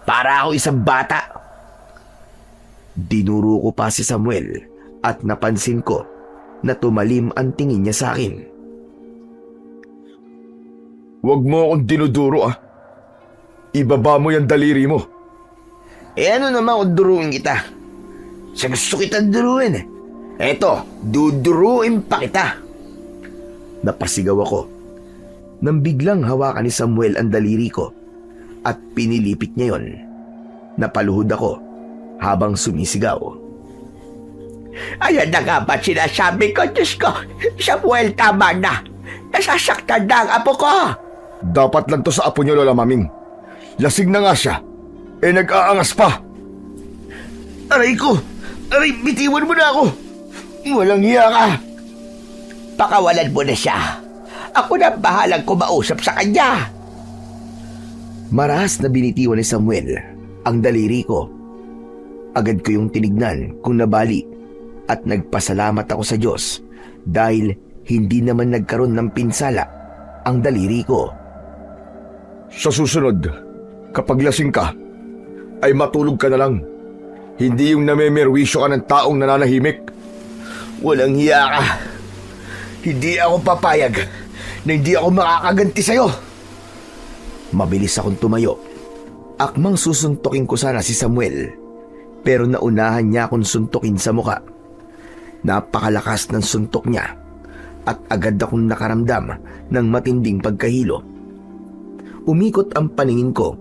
Para ako isang bata. Dinuro ko pa si Samuel at napansin ko na tumalim ang tingin niya sa akin. Huwag mo akong dinuduro, ah. Ibaba mo yung daliri mo. Ano naman kung duruin kita? Sa gusto kitang duruin. Eto, duduruin pa kita. Napasigaw ako nang biglang hawakan ni Samuel ang daliri ko at pinilipit niya yon. Napaluhod ako habang sumisigaw. Ayan na nga ba sinasabi ko, Diyos ko? Samuel, tama na. Nasasaktan na ang apo ko. Dapat lang to sa apo niyo, Lola Maming. Lasing na nga siya. Nag-aangas pa. Aray ko! Aray, bitiwan mo na ako! Walang hiya ka! Pakawalan mo na siya. Ako na bahalang kumausap sa kanya. Marahas na binitiwan ni Samuel ang daliri ko. Agad ko yung tinignan kung nabali at nagpasalamat ako sa Diyos dahil hindi naman nagkaroon ng pinsala ang daliri ko. Sa susunod, kapag lasing ka, ay matulog ka na lang. Hindi yung namemerwisyo ka ng taong nananahimik. Walang hiya ka. Hindi ako papayag na hindi ako makakaganti sa'yo. Mabilis akong tumayo. Akmang susuntukin ko sana si Samuel, pero naunahan niya akong suntukin sa muka. Napakalakas ng suntok niya at agad akong nakaramdam ng matinding pagkahilo. Umikot ang paningin ko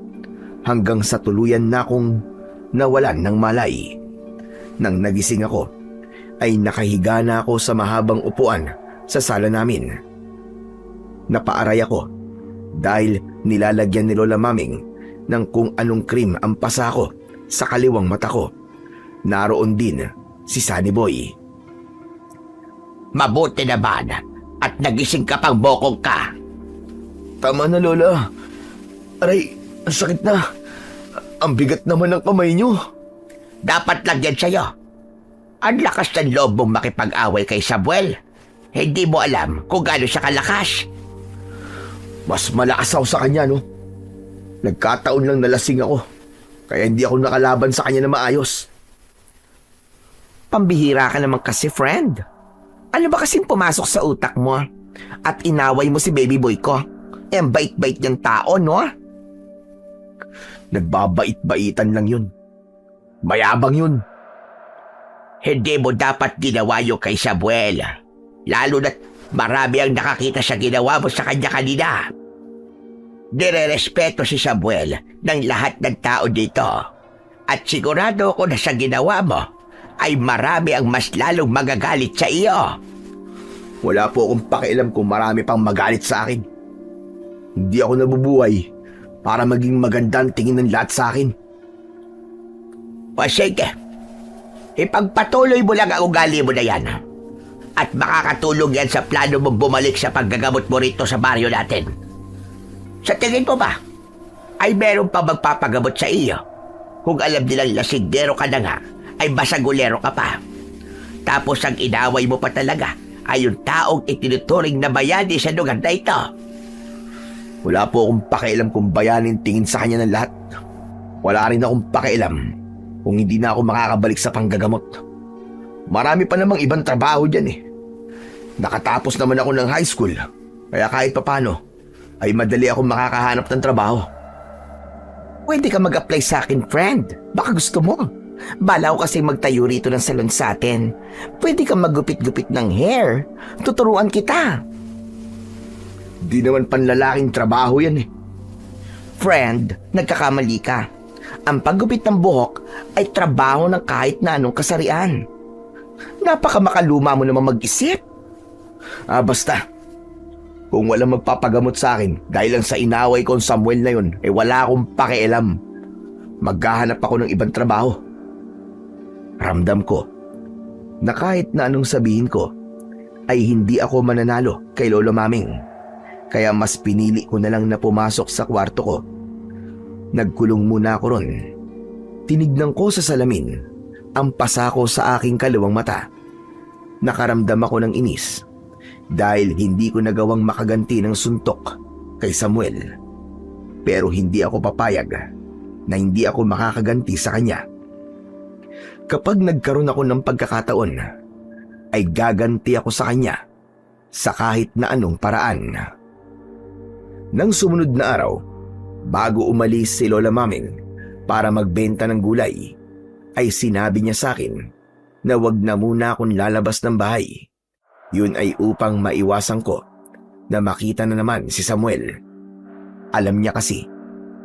hanggang sa tuluyan na akong nawalan ng malay. Nang nagising ako, ay nakahiga na ako sa mahabang upuan sa sala namin. Napaaray ako dahil nilalagyan ni Lola Maming ng kung anong cream ang pasa ko sa kaliwang mata ko. Naroon din si Sunny Boy. Mabuti naman at nagising ka pang bokong ka. Tama na, Lola. Aray, ang sakit na. Ang bigat naman ng kamay niyo. Dapat lang yan sa'yo. Ang lakas ng loob mong makipag-away kay Samuel. Hindi mo alam kung gaano siya kalakas. Mas malakas ako sa kanya, no? Nagkataon lang nalasing ako. Kaya hindi ako nakalaban sa kanya na maayos. Pambihira ka naman kasi, friend. Ano ba kasing pumasok sa utak mo? At inaway mo si baby boy ko? Ang bait-bait niyang tao, no? Nagbabait-baitan lang yun. Mayabang yun. Hindi mo dapat ginawa yung kay Samuel. Lalo na't marami ang nakakita sa ginawa mo sa kanya kanina. Nire-respeto si Samuel ng lahat ng tao dito. At sigurado ako na sa ginawa mo ay marami ang mas lalong magagalit sa iyo. Wala po akong pakialam kung marami pang magalit sa akin. Hindi ako nabubuhay para maging magandang tingin ng lahat sa akin. O sige, ipagpatuloy mo lang ang ugali mo na yan. At makakatulong yan sa plano mong bumalik sa paggagamot mo rito sa baryo natin. Sa tingin mo ba, ay meron pa magpapagamot sa iyo? Kung alam nilang lasinggero ka na nga, ay basagulero ka pa. Tapos ang inaway mo pa talaga ay yung taong itinuturing na bayani sa lugar na ito. Wala po akong pakialam kung bayanin tingin sa kanya ng lahat. Wala rin akong pakialam kung hindi na ako makakabalik sa panggagamot. Marami pa namang ibang trabaho dyan eh. Nakatapos naman ako ng high school, kaya kahit papano ay madali akong makakahanap ng trabaho. Pwede ka mag-apply sa akin, friend. Baka gusto mo. Bala ko kasi magtayo rito ng salon sa atin. Pwede ka maggupit-gupit ng hair. Tuturuan kita. Di naman panlalaking trabaho yan eh. Friend, nagkakamali ka. Ang paggupit ng buhok ay trabaho ng kahit na anong kasarian. Napakamakaluma mo naman mag-isip. Basta. Kung walang magpapagamot sa akin dahil lang sa inaway ko ang Samuel na yun, wala akong pakialam. Maghahanap ako ng ibang trabaho. Ramdam ko na kahit na anong sabihin ko ay hindi ako mananalo kay Lolo Maming. Kaya mas pinili ko na lang na pumasok sa kwarto ko. Nagkulong muna ako ron. Tinignan ko sa salamin ang pasako sa aking kaliwang mata. Nakaramdam ako ng inis dahil hindi ko nagawang makaganti ng suntok kay Samuel. Pero hindi ako papayag na hindi ako makakaganti sa kanya. Kapag nagkaroon ako ng pagkakataon, ay gaganti ako sa kanya sa kahit na anong paraan. Nang sumunod na araw, bago umalis si Lola Maming para magbenta ng gulay, ay sinabi niya sa akin na wag na muna akong lalabas ng bahay. Yun ay upang maiwasan ko na makita na naman si Samuel. Alam niya kasi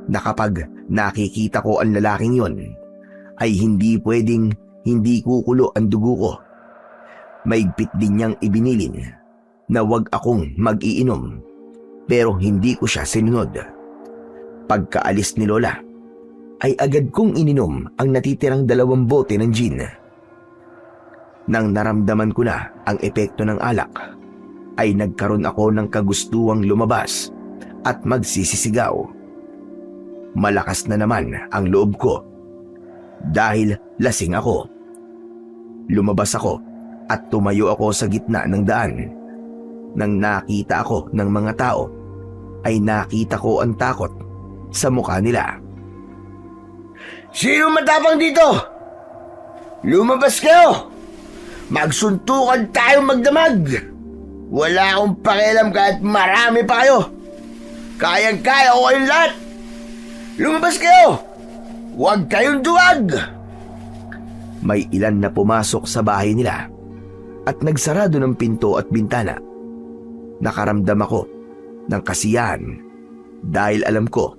na kapag nakikita ko ang lalaking yon, ay hindi pwedeng hindi kukulo ang dugo ko. Maigpit din niyang ibinilin na wag akong mag-iinom, pero hindi ko siya sinunod. Pagkaalis ni Lola, ay agad kong ininom ang natitirang 2 bote ng gin. Nang naramdaman ko na ang epekto ng alak, ay nagkaroon ako ng kagustuang lumabas at magsisisigaw. Malakas na naman ang loob ko dahil lasing ako. Lumabas ako at tumayo ako sa gitna ng daan. Nang nakita ako ng mga tao, ay nakita ko ang takot sa mukha nila. Sino matapang dito? Lumabas kayo! Magsuntukan tayo magdamag! Wala akong pakialam kahit marami pa kayo! Kayang-kaya ko kayong lahat! Lumabas kayo! Huwag kayong duwag! May ilan na pumasok sa bahay nila at nagsarado ng pinto at bintana. Nakaramdam ako ng kasiyahan dahil alam ko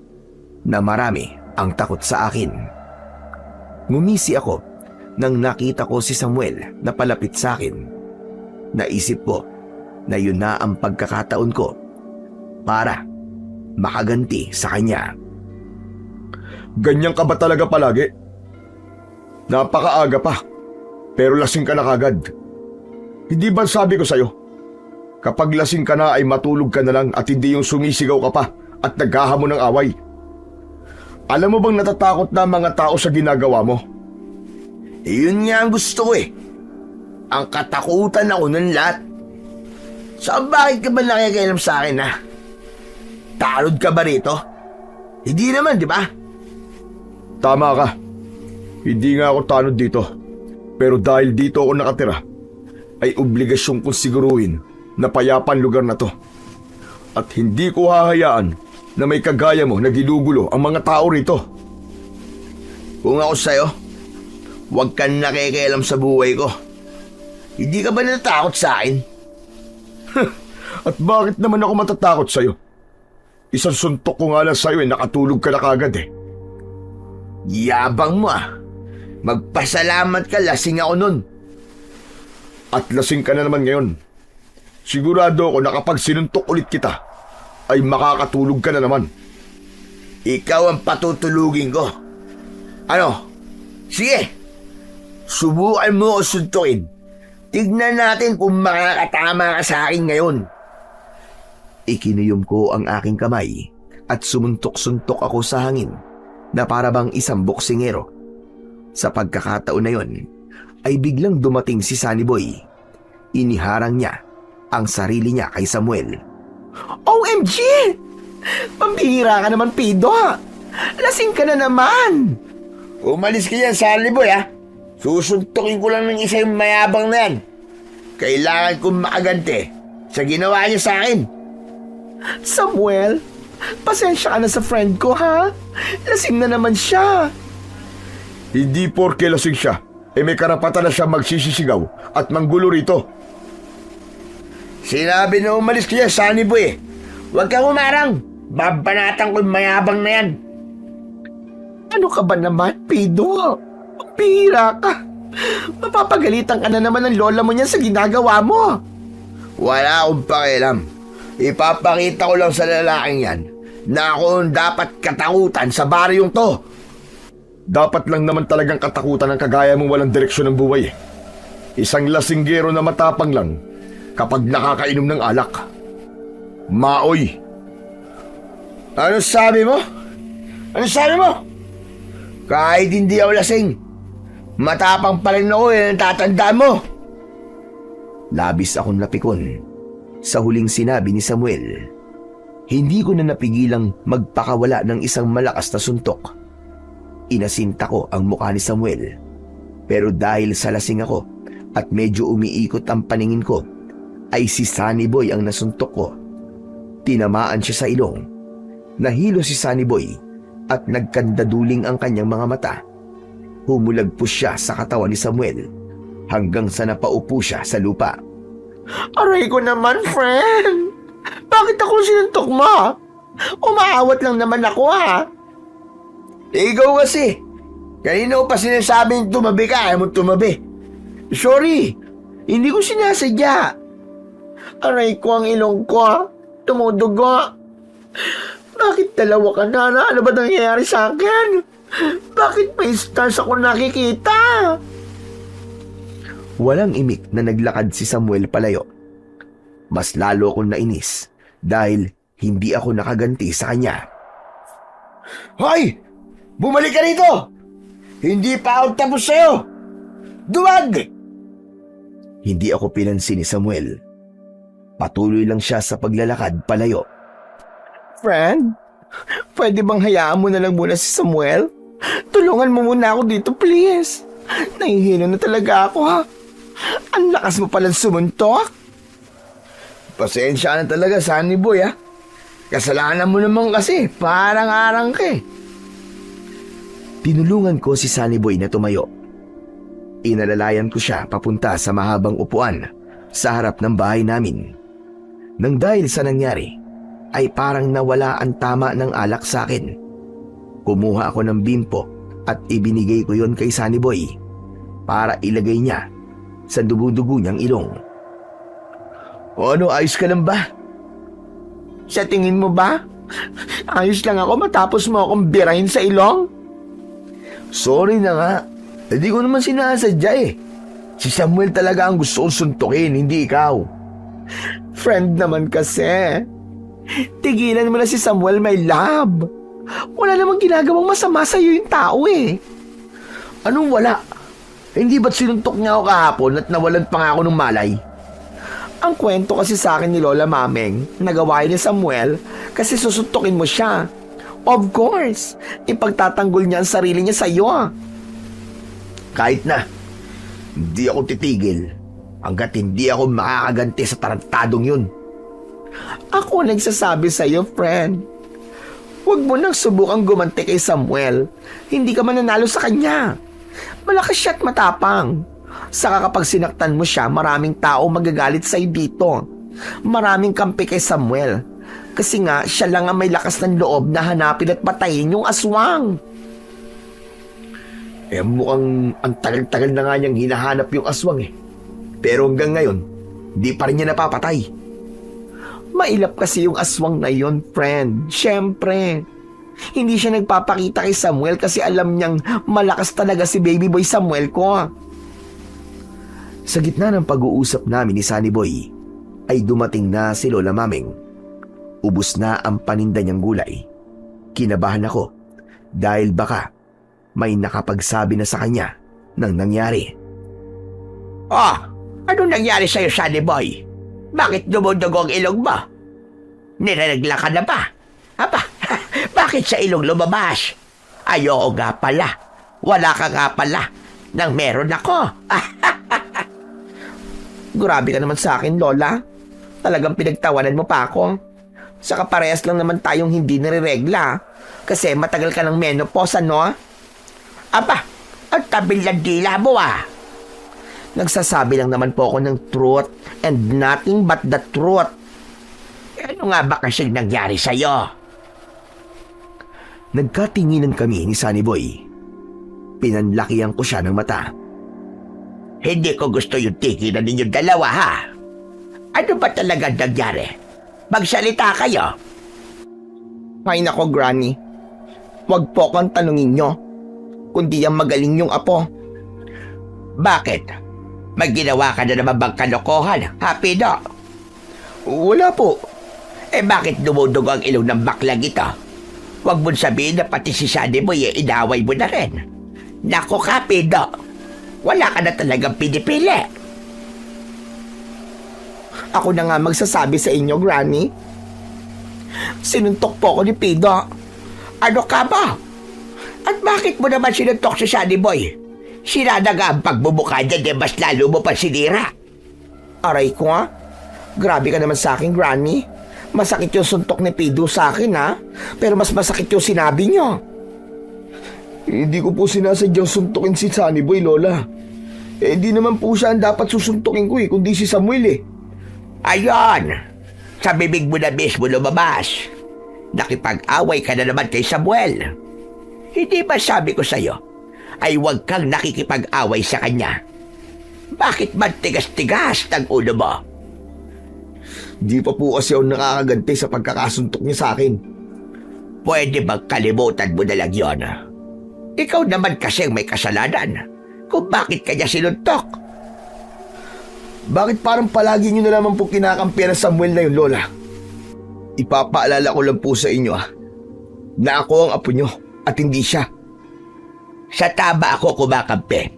na marami ang takot sa akin. Ngumisi ako nang nakita ko si Samuel na palapit sa akin. Naisip ko na yun na ang pagkakataon ko para makaganti sa kanya. Ganyan ka ba talaga palagi? Napakaaga pa, pero lasing ka na kagad. Hindi ba sabi ko sa'yo, kapag lasing ka na ay matulog ka na lang at hindi yung sumisigaw ka pa at naghahamon ng away. Alam mo bang natatakot na ang mga tao sa ginagawa mo? Yun nga ang gusto ko eh. Ang katakutan ako ng lahat. So bakit ka ba nakikialam sa akin ha? Tarod ka ba rito? Hindi naman, di ba? Tama ka. Hindi nga ako tanod dito. Pero dahil dito ako nakatira, ay obligasyon kong siguruhin na payapan lugar na to. At hindi ko hahayaan na may kagaya mo na ginugulo ang mga tao rito. Kung ako sa'yo, Huwag kang nakikialam sa buhay ko. Hindi ka ba natatakot sa akin? At bakit naman ako matatakot sa'yo? Isang suntok ko nga lang sa'yo nakatulog ka na kagad eh. Yabang mo ah. Magpasalamat ka, lasing ako nun. At lasing ka na naman ngayon. Sigurado ako na kapag sinuntok ulit kita, ay makakatulog ka na naman. Ikaw ang patutulugin ko. Ano? Sige. Subukan mo o suntukin. Tignan natin kung makakatama ka sa akin ngayon. Ikinuyom ko ang aking kamay at sumuntok-suntok ako sa hangin na para bang isang boksingero. Sa pagkakataon na yon, ay biglang dumating si Sunny Boy. Iniharang niya ang sarili niya kay Samuel. OMG! Pambihira ka naman, Pido. Lasing ka na naman. Umalis ka yan, Sunny Boy, ha? Susuntukin ko lang ng isa yung mayabang na yan. Kailangan kong makaganti sa ginawa niya sa akin. Samuel, pasensya ka na sa friend ko, ha? Lasing na naman siya. Hindi porke lasing siya, may karapatan na siya magsisisigaw at manggulo rito. Sinabi na umalis ka yan, Sunny Boy. Huwag kang umarang. Babanatan ko yung mayabang na yan. Ano ka ba naman, Pido? Pira ka. Mapapagalitan ka na naman ng lola mo niyan sa ginagawa mo. Wala akong pakialam. Ipapakita ko lang sa lalaking yan na ako ang dapat katakutan sa baryong to. Dapat lang naman talagang katakutan ng kagaya mong walang direksyon ng buhay. Isang lasinggero na matapang lang kapag nakakainom ng alak. Maoy! Ano sabi mo? Ano sabi mo? Kahit hindi ako lasing, matapang pa rin ako, yan ang tatandaan mo. Labis akong napikon sa huling sinabi ni Samuel. Hindi ko na napigilang magpakawala ng isang malakas na suntok. Inasinta ko ang mukha ni Samuel, pero dahil sa lasing ako at medyo umiikot ang paningin ko, ay si Sunny Boy ang nasuntok ko. Tinamaan siya sa ilong. Nahilo si Sunny Boy at nagkandaduling ang kanyang mga mata. Humulagpos siya sa katawan ni Samuel hanggang sa napaupo siya sa lupa. Aray ko naman, friend. Bakit ako sinuntok mo? Umaawat lang naman ako, ha? Ikaw kasi. Kanina ko pa sinasabing tumabi ka, ayaw mo tumabi. Sorry, hindi ko sinasadya. Aray ko ang ilong ko, ha? Tumudugo. Bakit dalawa ka na? Ano ba nangyayari sa akin? Bakit may stars ako nakikita? Walang imik na naglakad si Samuel palayo. Mas lalo akong nainis dahil hindi ako nakaganti sa kanya. Hoy! Bumalik ka rito! Hindi pa ako tapos sa'yo! Duwag! Hindi ako pinansin ni Samuel. Patuloy lang siya sa paglalakad palayo. Friend, pwede bang hayaan mo na lang muna si Samuel? Tulungan mo muna ako dito, please. Nahihilo na talaga ako, ha? Ang lakas mo palang sumuntok. Pasensya na talaga, Sunny Boy, ha? Kasalanan mo naman kasi, parang-arang ka eh. Tinulungan ko si Sunny Boy na tumayo. Inalalayan ko siya papunta sa mahabang upuan sa harap ng bahay namin. Nang dahil sa nangyari, ay parang nawala ang tama ng alak sa akin. Kumuha ako ng bimpo at ibinigay ko yon kay Sunny Boy para ilagay niya sa dugo-dugo niyang ilong. O ano, ayos ka lang ba? Sa tingin mo ba? Ayos lang ako matapos mo akong birahin sa ilong? Sorry na nga. Hindi ko naman sinasadya eh. Si Samuel talaga ang gusto kong suntukin, hindi ikaw. Friend naman kasi. Tigilan mo na si Samuel, my love. Wala namang ginagawang masama sa'yo yung tao eh. Anong wala? Hindi ba't sinuntok niya ako kahapon at nawalan pa nga ako ng malay? Ang kwento kasi sa akin ni Lola Mameng, nagawain ni Samuel kasi susuntukin mo siya. Of course, ipagtatanggol niya ang sarili niya sa'yo. Kahit na, hindi ako titigil hanggat hindi ako makakaganti sa tarantadong yun. Ako nagsasabi sa'yo, friend. Huwag mo nang subukang gumanti kay Samuel. Hindi ka mananalo sa kanya. Malakas siya at matapang. Saka kapag sinaktan mo siya, maraming tao magagalit sa'yo dito. Maraming kampi kay Samuel. Kasi nga, siya lang ang may lakas ng loob na hanapin at patayin yung aswang. Mukhang ang tagal-tagal na nga niyang hinahanap yung aswang eh. Pero hanggang ngayon, di pa rin niya napapatay. Mailap kasi yung aswang na yun, friend. Siyempre. Hindi siya nagpapakita kay Samuel kasi alam niyang malakas talaga si baby boy Samuel ko. Sa gitna ng pag-uusap namin ni Sunny Boy, ay dumating na si Lola Maming. Ubus na ang paninda niyang gulay. Kinabahan ako dahil baka may nakapagsabi na sa kanya ng nangyari. Oh, ano nangyari sa'yo, Sunny Boy? Bakit dumudugo ang ilong mo? Nilalagla ka na ba? Aba, bakit sa ilong lumabas? Ayoko nga pala. Wala ka nga pala nang meron ako. Grabe ka naman sa akin, Lola. Talagang pinagtawanan mo pa ako. Saka parehas lang naman tayong hindi nare-regla. Kasi matagal ka ng menopause, ano? Aba, ang tabil ng dila mo Nagsasabi lang naman po ako ng truth and nothing but the truth. Ano nga ba kasing nangyari sa'yo? Nagkatinginan kami ni Sunny Boy. Pinanlakihan ko siya ng mata. Hindi ko gusto yung tigilan ninyong dalawa, ha? Ano ba talaga nangyari? Magsalita kayo. Ay nako, Granny. Huwag po kang tanungin nyo. Kundi ang magaling yung apo. Bakit? May ginawa ka na naman bang kalokohan, Happy Do? Wala po. Bakit dumudugo ang ilong ng baklang ito? Huwag mong sabihin na pati si Sunny Boy inaway mo na rin. Nako, Happy Do. Wala ka na talagang pinipili. Ako na nga magsasabi sa inyo, Granny. Sinuntok po ako ni Pido. Ano ka ba? At bakit mo naman sinuntok si Sunny Boy? Sira na nga ang pagbubuka niya, mas lalo mo pa sinira. Aray ko nga. Grabe ka naman sa akin, Granny. Masakit yung suntok ni Pido sa akin, ha? Pero mas masakit yung sinabi nyo. Hindi ko po sinasadyang suntukin si Sunny Boy, Lola. Hindi naman po siya ang dapat susuntukin ko kundi si Samuel eh. Ayon! Sa bibig mo na mismo lumabas. Nakipag-away ka na naman kay Samuel. Hindi ba sabi ko sa'yo ay huwag kang nakikipag-away sa kanya? Bakit man tigas-tigas ng ulo mo? Di pa po kasi ako nakakaganti sa pagkakasuntok niya sa akin. Pwede bang kalimutan mo na lang yun? Ikaw naman kasi may kasalanan kung bakit kanya sinuntok. Bakit parang palagi niyo na naman po kinakampihan ng Samuel na yun, Lola? Ipapaalala ko lang po sa inyo na ako ang apo niyo at hindi siya. Sa tama ako kumakampi.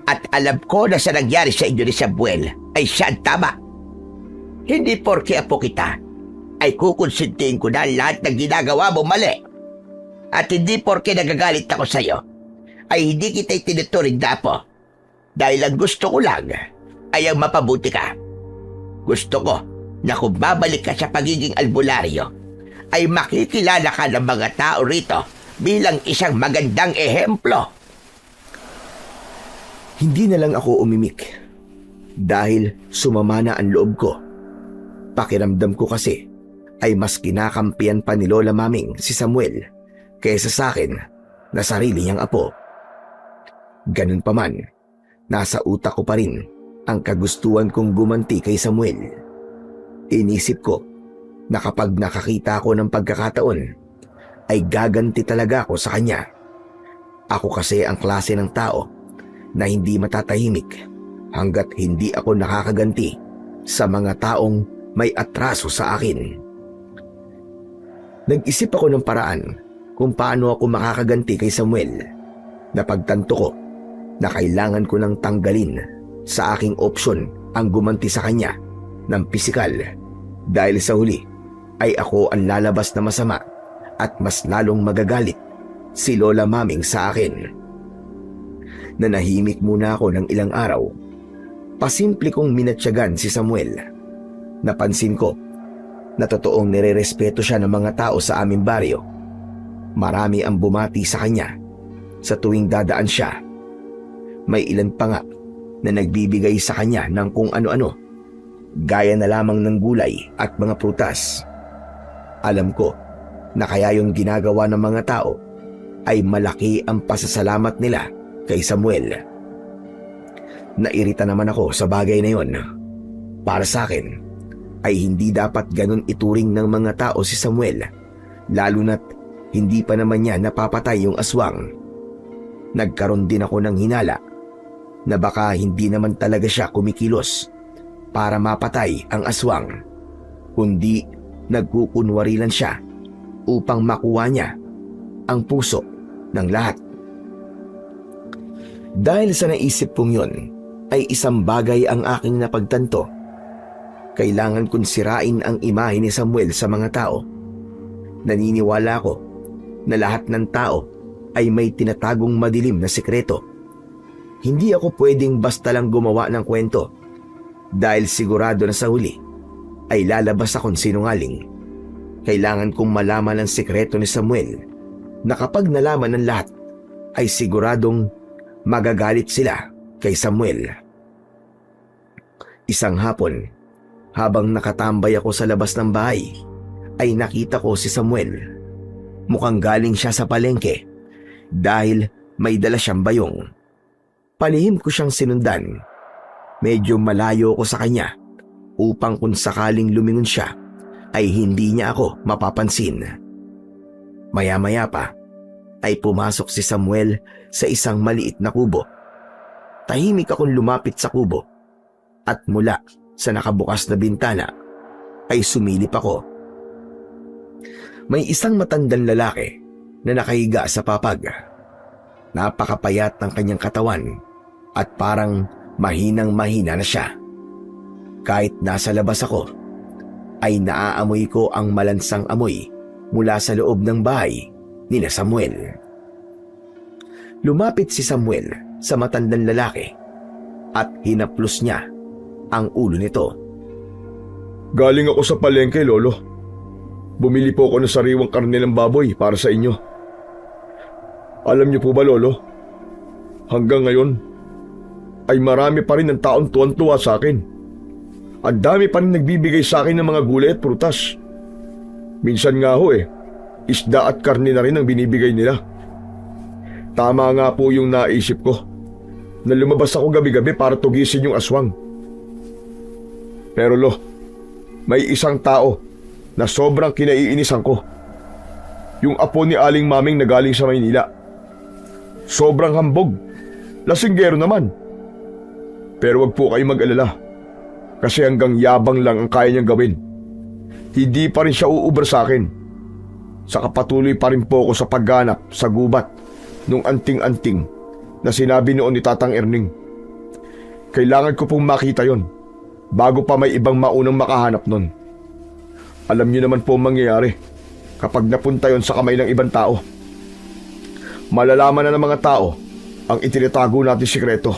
At alam ko na sa nangyari sa inyo ni Samuel ay siya ang tama. Hindi porke apo kita ay kukonsintihin ko na lahat ng ginagawa mo mali. At hindi porke nagagalit ako sa'yo ay hindi kita itinuturing na apo. Dahil ang gusto ko lang ay ang mapabuti ka. Gusto ko na kung babalik ka sa pagiging albularyo ay makikilala ka ng mga tao rito bilang isang magandang ehemplo. Hindi na lang ako umimik dahil sumama na ang loob ko. Pakiramdam ko kasi ay mas kinakampihan pa ni Lola Maming si Samuel kaysa sa akin na sarili niyang apo. Ganun pa man, nasa utak ko pa rin ang kagustuhan kong gumanti kay Samuel. Inisip ko na kapag nakakita ako ng pagkakataon ay gaganti talaga ako sa kanya. Ako kasi ang klase ng tao na hindi matatahimik hanggat hindi ako nakakaganti sa mga taong may atraso sa akin. Nag-isip ako ng paraan kung paano ako makakaganti kay Samuel. Napagtanto ko na kailangan ko nang tanggalin sa aking opsyon ang gumanti sa kanya ng pisikal dahil sa huli ay ako ang lalabas na masama at mas lalong magagalit si Lola Maming sa akin. Nanahimik muna ako ng ilang araw. Pasimple kong minatyagan si Samuel. Napansin ko na totoong nirerespeto siya ng mga tao sa aming baryo. Marami ang bumati sa kanya sa tuwing dadaan siya May ilan pa nga na nagbibigay sa kanya ng kung ano-ano, gaya na lamang ng gulay at mga prutas. Alam ko na kaya yung ginagawa ng mga tao ay malaki ang pasasalamat nila kay Samuel. Nairita naman ako sa bagay na yon. Para sa akin ay hindi dapat ganun ituring ng mga tao si Samuel, lalo na't hindi pa naman niya napapatay yung aswang. Nagkaroon din ako ng hinala na baka hindi naman talaga siya kumikilos para mapatay ang aswang, kundi nagkukunwari lang siya upang makuha niya ang puso ng lahat. Dahil sa naisip kong yun, ay isang bagay ang aking napagtanto. Kailangan kong sirain ang imahe ni Samuel sa mga tao. Naniniwala ko na lahat ng tao ay may tinatagong madilim na sikreto. Hindi ako pwedeng basta lang gumawa ng kwento dahil sigurado na sa huli ay lalabas akong sinungaling. Kailangan kong malaman ang sikreto ni Samuel na kapag nalaman ng lahat ay siguradong magagalit sila kay Samuel. Isang hapon, habang nakatambay ako sa labas ng bahay, ay nakita ko si Samuel. Mukhang galing siya sa palengke dahil may dala siyang bayong. Palihim ko siyang sinundan. Medyo malayo ko sa kanya upang kung sakaling lumingon siya ay hindi niya ako mapapansin. Maya-maya pa ay pumasok si Samuel sa isang maliit na kubo. Tahimik akong lumapit sa kubo at mula sa nakabukas na bintana ay sumilip ako. May isang matandang lalaki na nakahiga sa papag. Napakapayat ng kanyang katawan at parang mahinang-mahina na siya. Kahit nasa labas ako, ay naaamoy ko ang malansang amoy mula sa loob ng bahay ni Samuel. Lumapit si Samuel sa matandang lalaki at hinaplos niya ang ulo nito. Galing ako sa palengke, Lolo. Bumili po ako ng sariwang karne ng baboy para sa inyo. Alam niyo po ba, Lolo? Hanggang ngayon, ay marami pa rin ang taong tuwan-tuwa sa akin. Ang dami pa rin nagbibigay sa akin ng mga gulay at prutas. Minsan nga ho isda at karne na rin ang binibigay nila. Tama nga po yung naisip ko na lumabas ako gabi-gabi para tugisin yung aswang. Pero may isang tao na sobrang kinaiinisan ko. Yung apo ni Aling Maming na galing sa Maynila. Sobrang hambog. Lasinggero naman. Pero wag po kayo mag-alala. Kasi hanggang yabang lang ang kaya niyang gawin. Hindi pa rin siya uubra sa akin. Saka patuloy pa rin po ako sa pagganap sa gubat nung anting-anting na sinabi noon ni Tatang Erning. Kailangan ko pong makita yon bago pa may ibang maunang makahanap nun. Alam niyo naman po ang mangyayari kapag napunta yon sa kamay ng ibang tao. Malalaman na ng mga tao ang itinatago natin sikreto.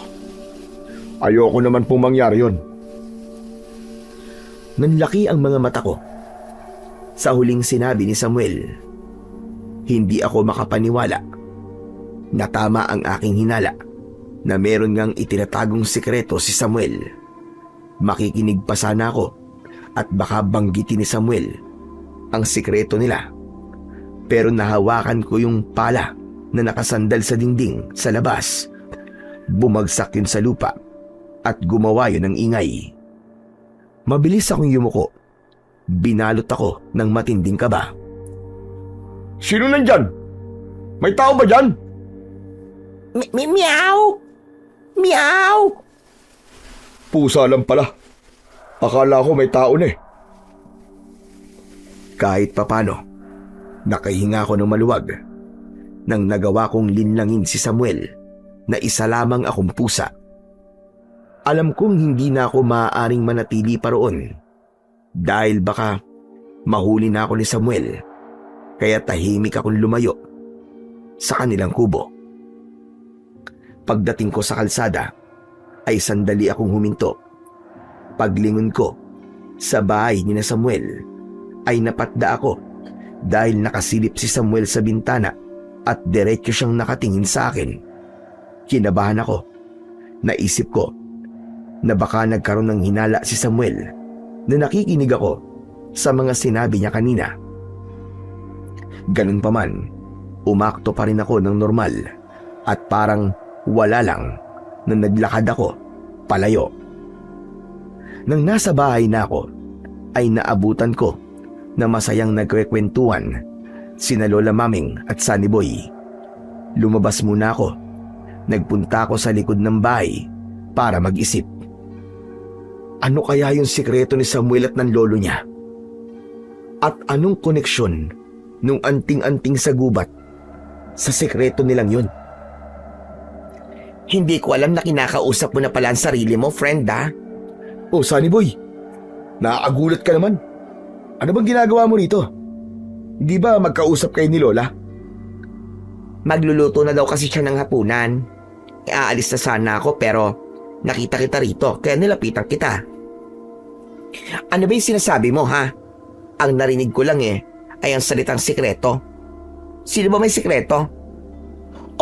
Ayoko naman pong mangyari yon. Nanlaki ang mga mata ko sa huling sinabi ni Samuel. Hindi ako makapaniwala na tama ang aking hinala na meron ngang itinatagong sikreto si Samuel. Makikinig pa sana ako at baka banggitin ni Samuel ang sikreto nila. Pero nahawakan ko yung pala na nakasandal sa dingding sa labas. Bumagsak yun sa lupa at gumawa yun ng ingay. Mabilis akong yumuko. Binalot ako ng matinding kaba. Sino nandyan? May tao ba dyan? Meow! Meow! Pusa lang pala. Akala ko may tao na Kahit papano, nakahinga ako ng maluwag nang nagawa kong linlangin si Samuel na isa lamang akong pusa. Alam kong hindi na ako maaaring manatili pa roon dahil baka mahuli na ako ni Samuel, kaya tahimik akong lumayo sa kanilang kubo. Pagdating ko sa kalsada ay sandali akong huminto. Paglingon ko sa bahay ni Samuel ay napatda ako dahil nakasilip si Samuel sa bintana at diretso siyang nakatingin sa akin. Kinabahan ako Naisip ko na baka nagkaroon ng hinala si Samuel na nakikinig ako sa mga sinabi niya kanina. Ganun pa man, umakto pa rin ako ng normal at parang wala lang na naglakad ako palayo. Nang nasa bahay na ako, ay naabutan ko na masayang nagkwekwentuhan sina Lola Maming at Sunny Boy. Lumabas muna ako. Nagpunta ako sa likod ng bahay para mag-isip. Ano kaya yung sikreto ni Samuel at ng lolo niya? At anong koneksyon nung anting-anting sa gubat sa sikreto nilang yun? Hindi ko alam na kinakausap mo na pala ang sarili mo, friend ha? Oh, Sunny Boy, nakakagulat ka naman. Ano bang ginagawa mo rito? Hindi ba magkausap kayo ni Lola? Magluluto na daw kasi siya ng hapunan. Aalis na sana ako pero nakita kita rito kaya nilapitan kita. Ano ba yung sinasabi mo ha? Ang narinig ko lang ay ang salitang sikreto. Sino ba may sikreto?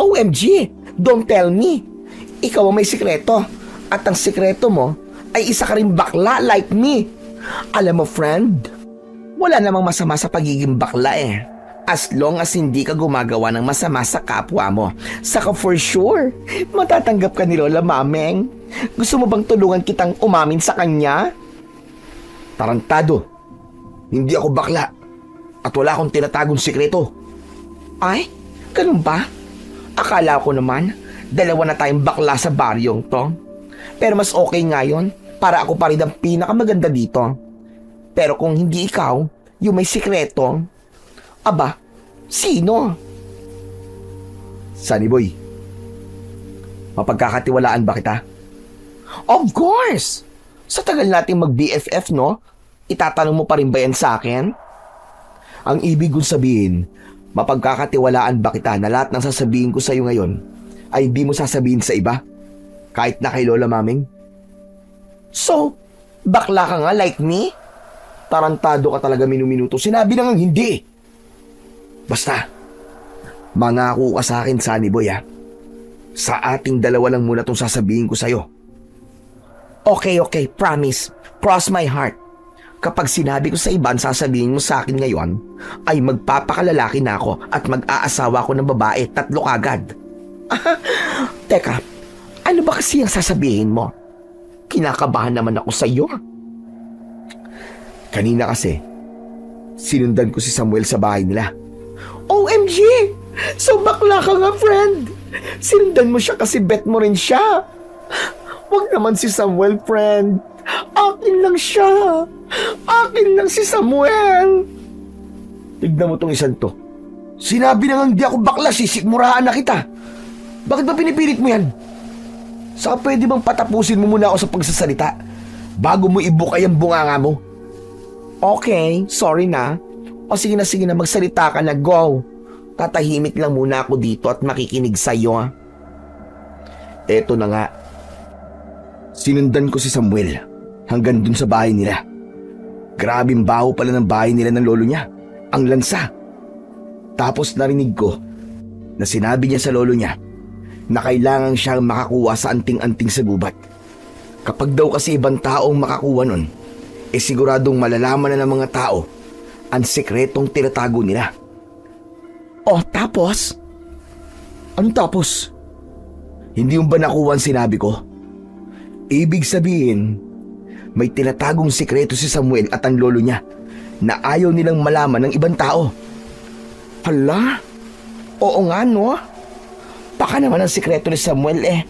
OMG! Don't tell me! Ikaw ang may sikreto at ang sikreto mo ay isa ka rin bakla like me. Alam mo friend, wala namang masama sa pagiging bakla as long as hindi ka gumagawa ng masama sa kapwa mo. Saka for sure, matatanggap ka ni Lola Mameng. Gusto mo bang tulungan kitang umamin sa kanya? Tarantado, hindi ako bakla at wala akong tinatagong sikreto. Ay, ganun ba? Akala ko naman, dalawa na tayong bakla sa baryong to. Pero mas okay nga yun, para ako pa rin ang pinakamaganda dito. Pero kung hindi ikaw, yung may sikreto, aba, sino? Sunny Boy, mapagkakatiwalaan ba kita? Of course! Sa tagal nating mag-BFF, no? Itatanong mo pa rin ba yan sa akin? Ang ibig kong sabihin, mapagkakatiwalaan ba kita na lahat ng sasabihin ko sa iyo ngayon ay hindi mo sasabihin sa iba? Kahit na kay Lola Maming? So, bakla ka nga like me? Tarantado ka talaga minuminuto. Sinabi na nga hindi. Basta, mangako ka sa akin, Sunny Boy ha. Sa ating dalawa lang muna itong sasabihin ko sa'yo. Okay, promise. Cross my heart. Kapag sinabi ko sa iba ang sasabihin mo sa akin ngayon, ay magpapakalalaki na ako at mag-aasawa ko ng babae, 3 kagad. Teka, ano ba kasi ang sasabihin mo? Kinakabahan naman ako sa iyo. Kanina kasi, sinundan ko si Samuel sa bahay nila. OMG! So bakla ka nga, friend! Sinundan mo siya kasi bet mo rin siya. Wag naman si Samuel, friend. Akin lang siya. Akin lang si Samuel. Tignan mo tong isang to. Sinabi na nga hindi ako bakla, sisikmurahan na kita. Bakit ba pinipilit mo yan? Saka pwede bang patapusin mo muna ako sa pagsasalita bago mo ibukay ang bunganga mo? Okay, sorry na. O sige na, magsalita ka na, go. Tatahimik lang muna ako dito at makikinig sa'yo. Eto na nga. Sinundan ko si Samuel hanggang dun sa bahay nila. Grabing baho pala ng bahay nila ng lolo niya. Ang lansa. Tapos narinig ko na sinabi niya sa lolo niya na kailangan siyang makakuha sa anting-anting sa gubat. Kapag daw kasi ibang taong makakuha nun, siguradong malalaman na ng mga tao ang sikretong tinatago nila. Oh, tapos? Anong tapos? Hindi yung ba nakuha ang sinabi ko? Ibig sabihin, may tinatagong sikreto si Samuel at ang lolo niya na ayaw nilang malaman ng ibang tao. Hala? Oo nga, no? Baka naman ang sikreto ni Samuel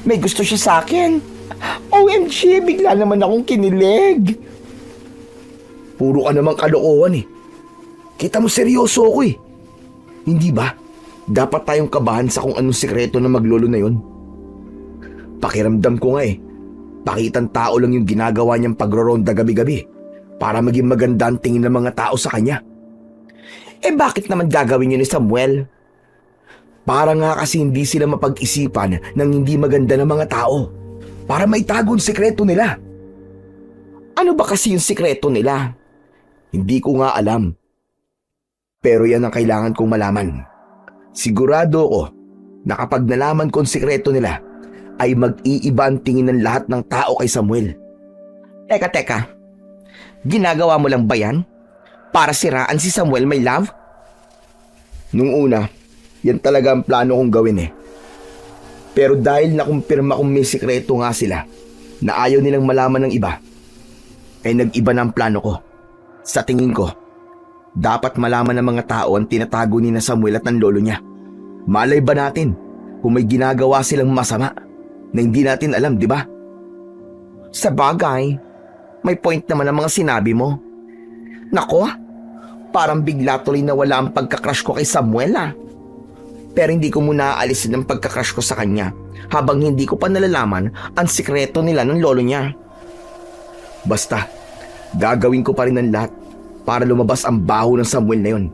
may gusto siya sa akin. OMG, bigla naman akong kinilig. Puro ka namang kalokohan Kita mo seryoso ako Hindi ba? Dapat tayong kabahan sa kung anong sikreto ng maglolo na yun. Pakiramdam ko nga pakitang tao lang yung ginagawa niyang pagroronda gabi-gabi para maging maganda ang tingin ng mga tao sa kanya. Bakit naman gagawin yun ni Samuel? Para nga kasi hindi sila mapag-isipan ng hindi maganda ng mga tao para maitago ang sikreto nila. Ano ba kasi yung sikreto nila? Hindi ko nga alam. Pero yan ang kailangan kong malaman. Sigurado ako na kapag nalaman ko ang sikreto nila, ay mag-iiba ang tingin ng lahat ng tao kay Samuel. Teka. Ginagawa mo lang ba yan? Para siraan si Samuel, my love? Nung una, yan talaga ang plano kong gawin eh. Pero dahil nakumpirma kong may sikreto nga sila na ayaw nilang malaman ng iba, ay nag-iba na ang plano ko. Sa tingin ko, dapat malaman ng mga tao ang tinatago ni na Samuel at ng lolo niya. Malay ba natin kung may ginagawa silang masama na hindi natin alam, di ba? Sa bagay, may point naman ang mga sinabi mo. Nako, parang bigla tuloy nawala ang pagkakrush ko kay Samuel Pero hindi ko muna aalisin ang pagkakrush ko sa kanya habang hindi ko pa nalalaman ang sikreto nila ng lolo niya. Basta, gagawin ko pa rin ang lahat para lumabas ang baho ng Samuel na yun.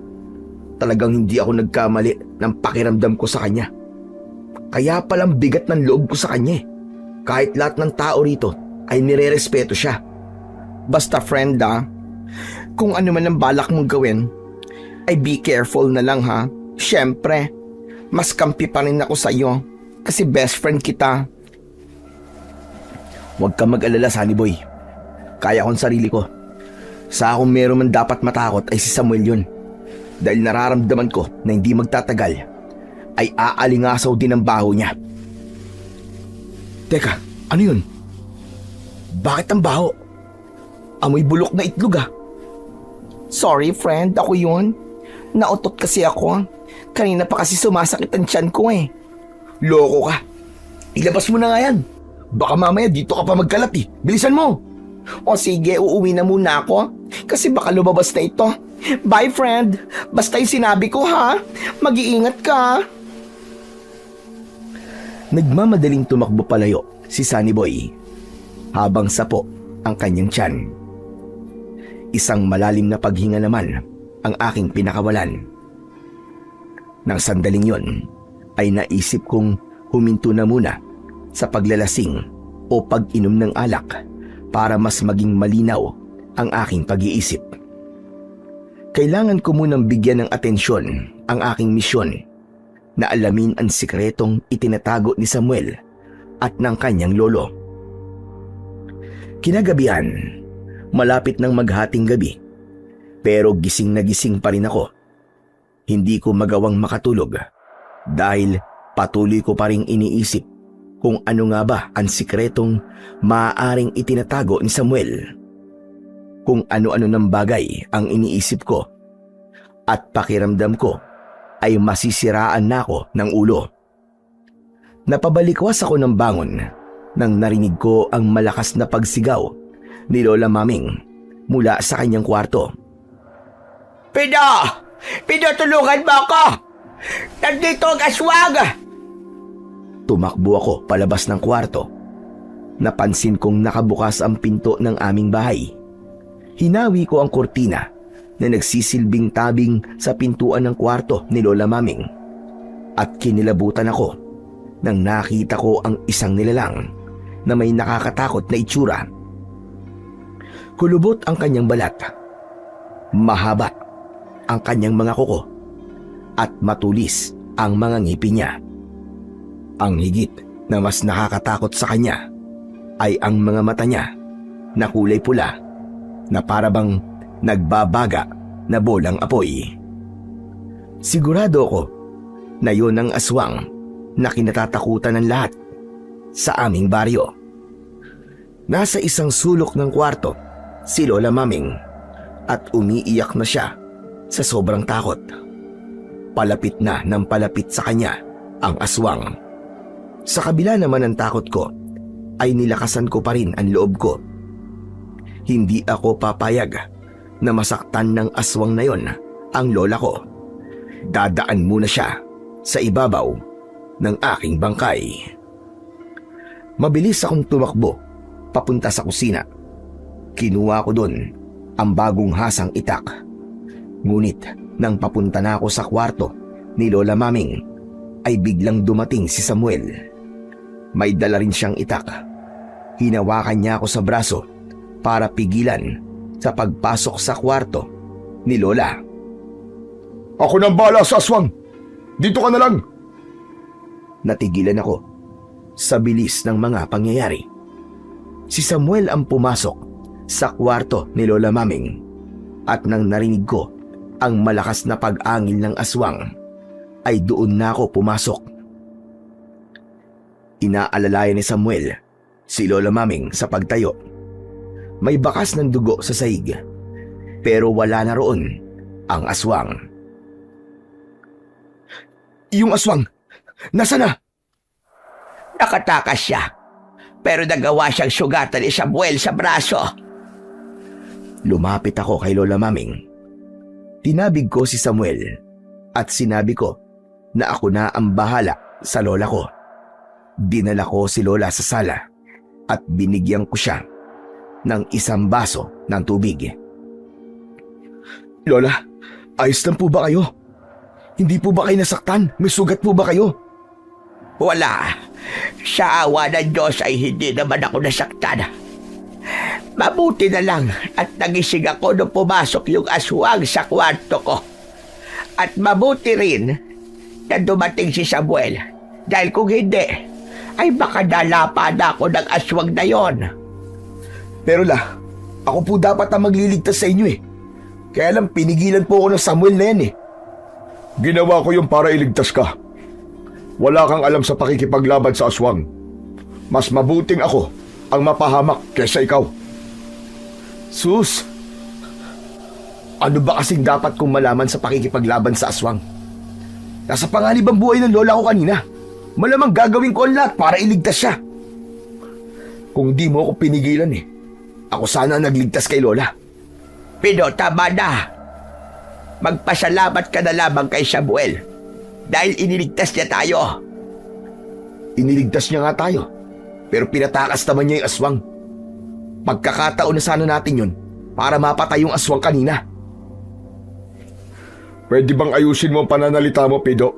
Talagang hindi ako nagkamali ng pakiramdam ko sa kanya. Kaya palang bigat ng loob ko sa kanya. Kahit lahat ng tao rito ay nire-respeto siya. Basta friend kung ano man ang balak mong gawin, ay be careful na lang Siyempre, mas kampi pa rin ako sa iyo kasi best friend kita. Huwag kang mag-alala, Sunny Boy. Kaya kong sarili ko. Sa akong meron man dapat matakot ay si Samuel yun. Dahil nararamdaman ko na hindi magtatagal ay aalingasaw din ang baho niya. Teka, ano yun? Bakit ang baho? Amoy bulok na itlog Sorry friend, ako yun. Nautot kasi ako. Kanina pa kasi sumasakit ang tiyan ko Loko ka. Ilabas mo na nga yan. Baka mamaya dito ka pa magkalat Bilisan mo. O sige, uuwi na muna ako. Kasi baka lumabas na ito. Bye friend. Basta yung sinabi ko Mag-iingat ka. Nagmamadaling tumakbo palayo si Sunny Boy habang sapo ang kanyang tiyan. Isang malalim na paghinga naman ang aking pinakawalan. Nang sandaling yon ay naisip kong huminto na muna sa paglalasing o pag-inom ng alak para mas maging malinaw ang aking pag-iisip. Kailangan ko munang bigyan ng atensyon ang aking misyon na alamin ang sikretong itinatago ni Samuel at ng kanyang lolo. Kinagabihan, malapit ng maghating gabi, pero gising na gising pa rin ako. Hindi ko magawang makatulog dahil patuloy ko pa ring iniisip kung ano nga ba ang sikretong maaaring itinatago ni Samuel. Kung ano-ano ng bagay ang iniisip ko at pakiramdam ko ay masisiraan na ako ng ulo. Napabalikwas ako ng bangon nang narinig ko ang malakas na pagsigaw ni Lola Maming mula sa kanyang kwarto. Pido! Pido, tulungan mo ako! Nandito ang aswang! Tumakbo ako palabas ng kwarto. Napansin kong nakabukas ang pinto ng aming bahay. Hinawi ko ang kurtina na nagsisilbing tabing sa pintuan ng kwarto ni Lola Maming at kinilabutan ako nang nakita ko ang isang nilalang na may nakakatakot na itsura. Kulubot ang kanyang balat. Mahaba ang kanyang mga kuko at matulis ang mga ngipin niya. Ang higit na mas nakakatakot sa kanya ay ang mga mata niya na kulay pula na parabang nagbabaga na bolang apoy. Sigurado ko na yon ang aswang na kinatatakutan ng lahat sa aming baryo. Nasa isang sulok ng kwarto si Lola Maming at umiiyak na siya sa sobrang takot. Palapit na ng palapit sa kanya ang aswang. Sa kabila naman ng takot ko ay nilakasan ko pa rin ang loob ko. Hindi ako papayag na masaktan ng aswang na yon ang lola ko. Dadaan muna siya sa ibabaw ng aking bangkay. Mabilis akong tumakbo papunta sa kusina. Kinuha ko doon ang bagong hasang itak. Ngunit nang papunta na ako sa kwarto ni Lola Maming ay biglang dumating si Samuel. May dala rin siyang itak. Hinawakan niya ako sa braso para pigilan sa pagpasok sa kwarto ni Lola. Ako nang bahala sa aswang. Dito ka na lang. Natigilan ako sa bilis ng mga pangyayari. Si Samuel ang pumasok sa kwarto ni Lola Maming at nang narinig ko ang malakas na pag-angil ng aswang ay doon na ako pumasok. Inaalalayan ni Samuel si Lola Maming sa pagtayo. May bakas ng dugo sa sahig pero wala na roon ang aswang. Yung aswang, nasa na? Nakatakas siya, pero nagawa siyang sugatan ni Samuel sa braso. Lumapit ako kay Lola Maming. Tinabig ko si Samuel at sinabi ko na ako na ang bahala sa lola ko. Dinala ko si Lola sa sala at binigyan ko siya ng isang baso ng tubig. Lola, ayos lang po ba kayo? Hindi po ba kayo nasaktan? May sugat po ba kayo? Wala. Sa awa ng Diyos ay hindi naman ako nasaktan. Mabuti na lang at nagising ako nung pumasok yung aswang sa kwarto ko. At mabuti rin na dumating si Samuel dahil kung hindi, ay baka nalapa na ako ng aswang na yon. Pero la, ako po dapat ang magliligtas sa inyo eh. Kaya lang pinigilan po ako ng Samuel na yan eh. Ginawa ko yung para iligtas ka. Wala kang alam sa pakikipaglaban sa aswang. Mas mabuting ako ang mapahamak kaysa ikaw. Sus! Ano ba kasing dapat kong malaman sa pakikipaglaban sa aswang? Nasa panganib ang buhay ng lola ko kanina. Malamang gagawin ko ang lahat para iligtas siya. Kung di mo ako pinigilan eh, ako sana nagligtas kay lola. Pido, tama na. Magpasalamat ka na lamang kay Samuel dahil iniligtas niya tayo. Iniligtas niya nga tayo, pero pinatakas naman niya yung aswang. Pagkakataon na sana natin yun para mapatay yung aswang kanina. Pwede bang ayusin mo ang pananalita mo, Pido?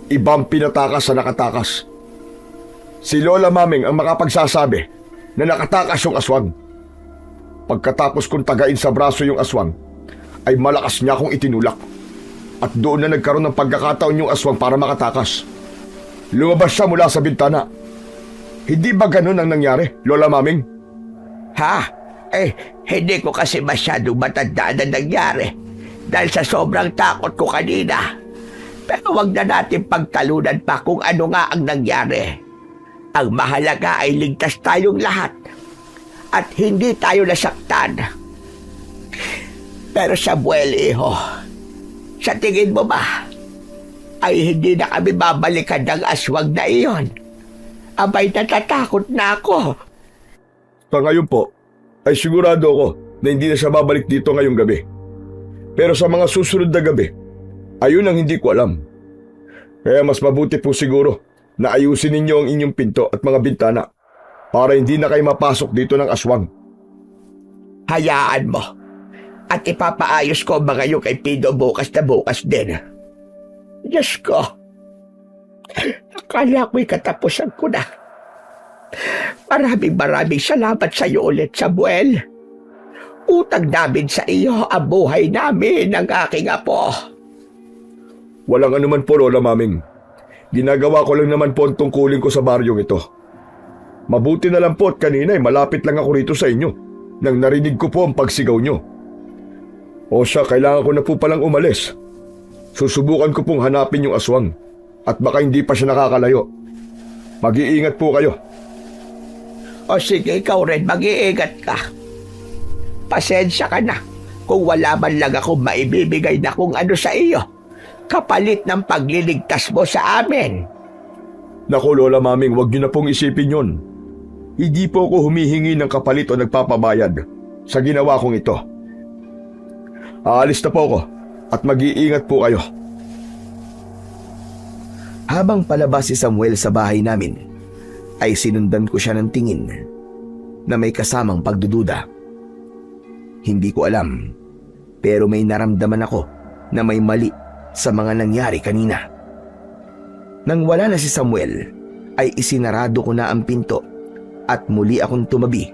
Ibang pinatakas sa nakatakas. Si Lola Maming ang makapagsasabi na nakatakas yung aswang. Pagkatapos kong tagain sa braso yung aswang, ay malakas niya akong itinulak. At doon na nagkaroon ng pagkakataon yung aswang para makatakas. Lumabas siya mula sa bintana. Hindi ba ganun ang nangyari, Lola Maming? Ha? Hindi ko kasi masyadong matandaan na nangyari dahil sa sobrang takot ko kanina. Pero wag na natin pagtalunan pa kung ano nga ang nangyari. Ang mahalaga ay ligtas tayong lahat at hindi tayo nasaktan. Pero Samuel, iho, sa tingin mo ba ay hindi na kami babalikan ng aswang na iyon? Abay, natatakot na ako. Sa ngayon po, ay sigurado ako na hindi na siya babalik dito ngayong gabi. Pero sa mga susunod na gabi, ayun ang hindi ko alam. Kaya mas mabuti po siguro na ayusin ninyo ang inyong pinto at mga bintana para hindi na kayo mapasok dito ng aswang. Hayaan mo. At ipapaayos ko mga yung kay Pido bukas na bukas din. Diyos ko. Akala ko'y katapusan ko na. Maraming salamat sa iyo ulit, Samuel. Utang namin sa iyo ang buhay namin ng aking apo. Walang anuman po, Lola Maming. Ginagawa ko lang naman po ang tungkulin ko sa baryong ito. Mabuti na lang po at kanina ay malapit lang ako rito sa inyo nang narinig ko po ang pagsigaw nyo. O siya, kailangan ko na po palang umalis. Susubukan ko pong hanapin yung aswang at baka hindi pa siya nakakalayo. Mag-iingat po kayo. O sige, ikaw rin, mag-iingat ka. Pasensya ka na kung wala man lang akong maibibigay na kung ano sa iyo, kapalit ng pagliligtas mo sa amin. Naku, Lola Maming, wag niyo na pong isipin yon. Hindi po ako humihingi ng kapalit o nagpapabayad sa ginawa kong ito. Aalis na po ako at mag-iingat po kayo. Habang palabas si Samuel sa bahay namin, ay sinundan ko siya ng tingin na may kasamang pagdududa. Hindi ko alam, pero may naramdaman ako na may mali sa mga nangyari kanina. Nang wala na si Samuel, ay isinarado ko na ang pinto at muli akong tumabi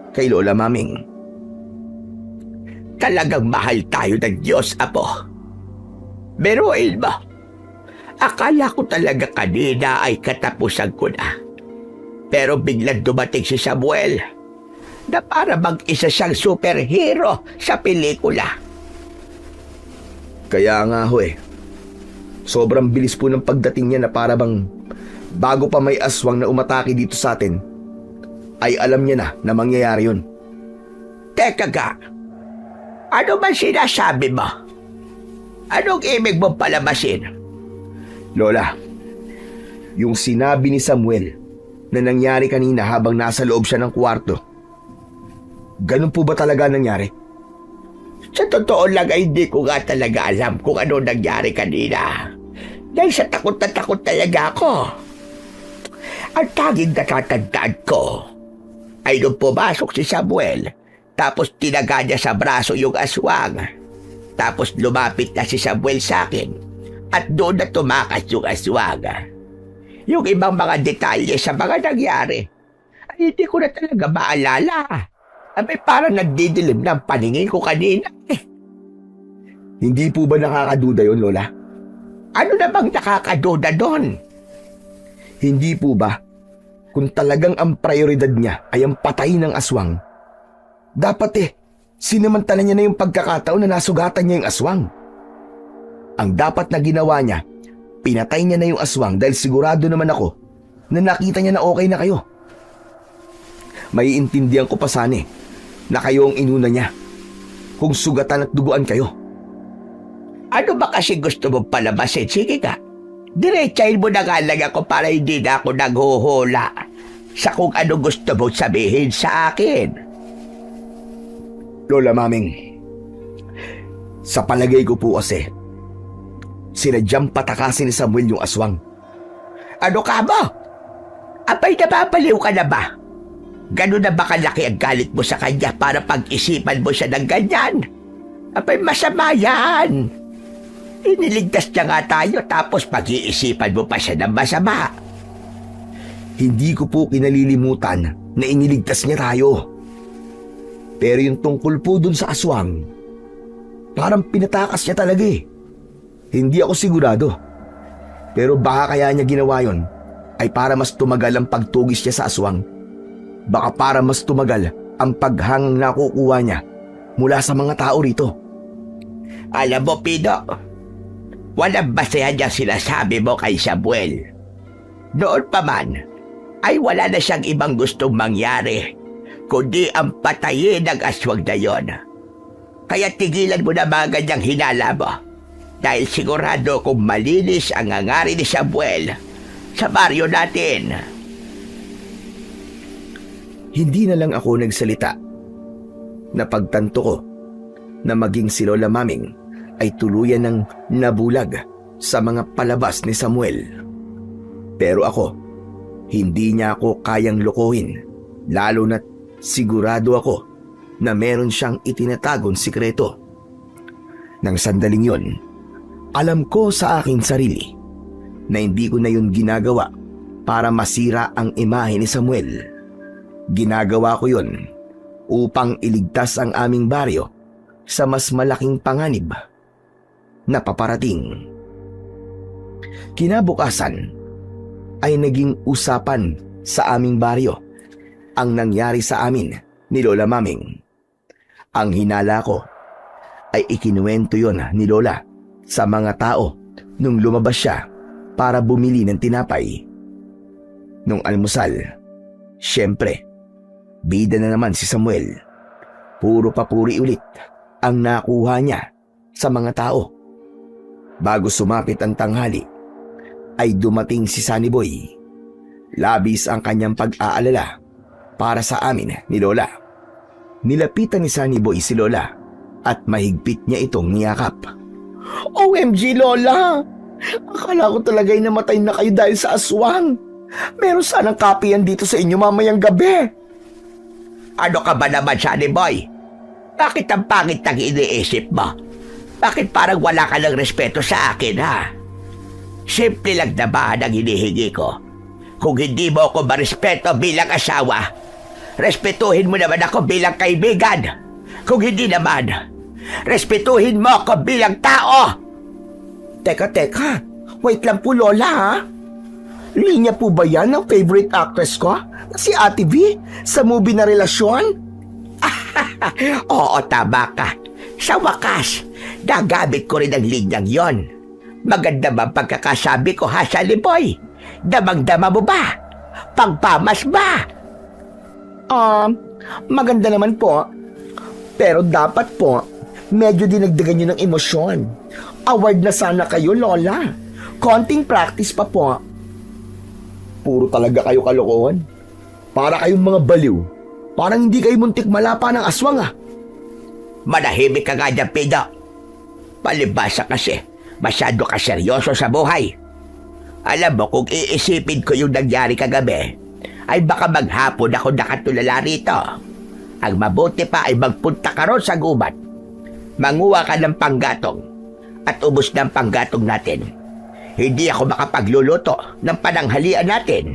kay Lola Maming. Talagang mahal tayo ng Diyos, Apo. Biruin mo, Akala ko talaga kanina ay katapusan ko na. Pero biglang dumating si Samuel na para mag-isa siyang superhero sa pelikula. Kaya nga ho eh. Sobrang bilis po ng pagdating niya na para bang bago pa may aswang na umatake dito sa atin, ay alam niya na mangyayari yun. Teka ga, ano man sinasabi mo? Anong ibig mong palabasin? Lola, yung sinabi ni Samuel na nangyari kanina habang nasa loob siya ng kwarto, ganun po ba talaga nangyari? Sa totoo lang ay hindi ko nga talaga alam kung ano nangyari kanina. Dahil sa takot na takot talaga ako. Ang tanging natatandaan ko ay nung pumasok si Samuel, tapos tinaga niya sa braso yung aswang. Tapos lumapit na si Samuel sa akin at doon na tumakas yung aswang. Yung ibang mga detalye sa mga nangyari ay hindi ko na talaga maalala. Abay parang nagdidilim ng paningin ko kanina. Hindi po ba nakakaduda yon, Lola? Ano na bang nakakaduda doon? Hindi po ba kung talagang ang prioridad niya ay ang patay ng aswang, dapat sinamantala niya na yung pagkakataon na nasugatan niya yung aswang. Ang dapat na ginawa niya, pinatay niya na yung aswang dahil sigurado naman ako na nakita niya na okay na kayo. Maiintindihan ko pa sana na kayo ang inuna niya kung sugatan at duguan kayo. Ano ba kasi gusto mong palabasin? Sige ka. Diretsahin mo na nga lang ako para hindi na ako naghuhula sa kung ano gusto mong sabihin sa akin. Lola Maming, sa palagay ko po kasi, sinadyang patakasin ni Samuel yung aswang. Ano ka mo? Abay napapaliw ka na ba? Ganun na ba kalaki ang galit mo sa kanya para pag-isipan mo siya ng ganyan? Abay masama yan. Iniligtas niya nga tayo tapos pag-iisipan mo pa siya ng masama. Hindi ko po kinalilimutan na iniligtas niya tayo. Pero yung tungkol po dun sa aswang, parang pinatakas niya talaga eh. Hindi ako sigurado. Pero baka kaya niya ginawa yon ay para mas tumagal ang pagtugis niya sa aswang. Baka para mas tumagal ang paghangang nakukuha niya mula sa mga tao rito. Alam mo, Pino, walang basehan niyang sinasabi mo kay Samuel. Noon pa man, ay wala na siyang ibang gustong mangyari, kundi ang patayin ng aswang na yon. Kaya tigilan mo na mga ganyang hinala mo, dahil sigurado kung malinis ang ngangari ni Samuel sa baryo natin. Hindi na lang ako nagsalita. Napagtanto ko na maging si Lola Maming ay tuluyan ng nabulag sa mga palabas ni Samuel. Pero ako, hindi niya ako kayang lokohin, lalo na't sigurado ako na meron siyang itinatagong sikreto. Nang sandaling yon, alam ko sa aking sarili na hindi ko na yun ginagawa para masira ang imahe ni Samuel. Ginagawa ko yun upang iligtas ang aming baryo sa mas malaking panganib na paparating. Kinabukasan ay naging usapan sa aming baryo ang nangyari sa amin ni Lola Maming. Ang hinala ko ay ikinuwento yon ni Lola sa mga tao nung lumabas siya para bumili ng tinapay. Nung almusal, syempre, bida na naman si Samuel. Puro papuri ulit ang nakuha niya sa mga tao. Bago sumapit ang tanghali, ay dumating si Sunny Boy. Labis ang kanyang pag-aalala para sa amin ni Lola. Nilapitan ni Sunny Boy si Lola at mahigpit niya itong niyakap. OMG, Lola! Akala ko talaga'y namatay na kayo dahil sa aswang. Meron sanang kapiyan dito sa inyo mamayang gabi. Ano ka ba naman, Sunny Boy? Bakit ang pangit ng iniisip mo? Bakit parang wala ka ng respeto sa akin, ha? Simple lang naman ang hinihingi ko. Kung hindi mo ako marespeto bilang asawa, respetuhin mo naman ako bilang kaibigan. Kung hindi naman, respetuhin mo ako bilang tao. Teka, Wait lang po, Lola, ha? Linya po ba yan ng favorite actress ko? Si Ate V? Sa movie na Relasyon? Oo, tama ka. Sa wakas, nagamit ko rin ang linyang yon. Maganda ba ang pagkakasabi ko, ha, Sunny Boy? Damang-dama mo ba? Pagpamas ba? Maganda naman po. Pero dapat po, medyo dinagdagan nyo ng emosyon. Award na sana kayo, Lola. Konting practice pa po. Puro talaga kayo kalokohan. Para kayong mga baliw. Parang hindi kayo muntik malapa ng aswang, ah. Manahimik ka nga dyan, Pido. Palibasa kasi, masyado ka seryoso sa buhay. Alam mo, kung iisipin ko yung nangyari kagabi, ay baka maghapon ako nakatulala rito. Ang mabuti pa ay magpunta ka ron sa gubat. Manguha ka ng panggatong at ubos ng panggatong natin. Hindi ako makapagluluto ng pananghalian natin.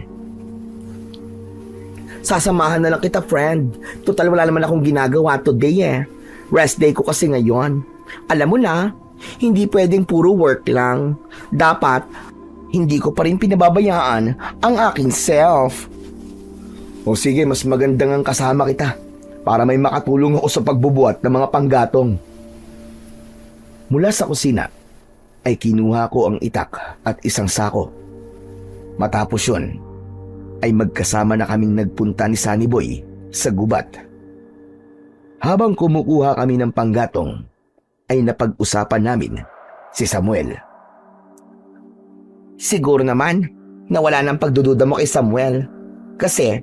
Sasamahan na lang kita, friend. Total wala naman akong ginagawa today, eh. Rest day ko kasi ngayon. Alam mo na, hindi pwedeng puro work lang. Dapat, hindi ko pa rin pinababayaan ang aking self. O sige, mas magandang ang kasama kita para may makatulong ako sa pagbubuhat ng mga panggatong. Mula sa kusina, ay kinuha ko ang itak at isang sako. Matapos yun, ay magkasama na kaming nagpunta ni Sunny Boy sa gubat. Habang kumukuha kami ng panggatong, ay napag-usapan namin si Samuel. Siguro naman na wala nang pagdududa mo kay Samuel kasi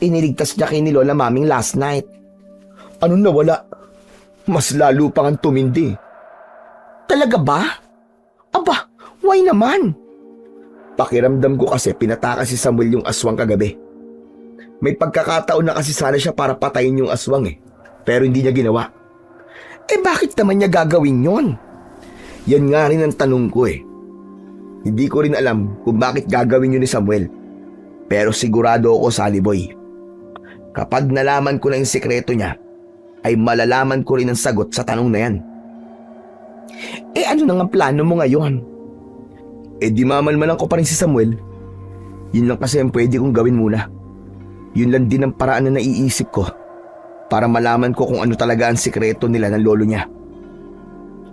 iniligtas niya kay ni Lola Maming last night. Ano na wala? Mas lalo pang tumindi. Talaga ba? Aba, why naman? Pakiramdam ko kasi pinatakas si Samuel yung aswang kagabi. May pagkakataon na kasi sana siya para patayin yung aswang, eh. Pero hindi niya ginawa. Bakit naman niya gagawin yon? Yan nga rin ang tanong ko, eh. Hindi ko rin alam kung bakit gagawin yun ni Samuel. Pero sigurado ako, Sunny Boy. Kapag nalaman ko na yung sekreto niya, ay malalaman ko rin ang sagot sa tanong na yan. Ano na nga plano mo ngayon? Di mamalmalan ko pa rin si Samuel. Yun lang kasi ang pwede kong gawin muna. Yun lang din ang paraan na naiisip ko para malaman ko kung ano talaga ang sikreto nila ng lolo niya.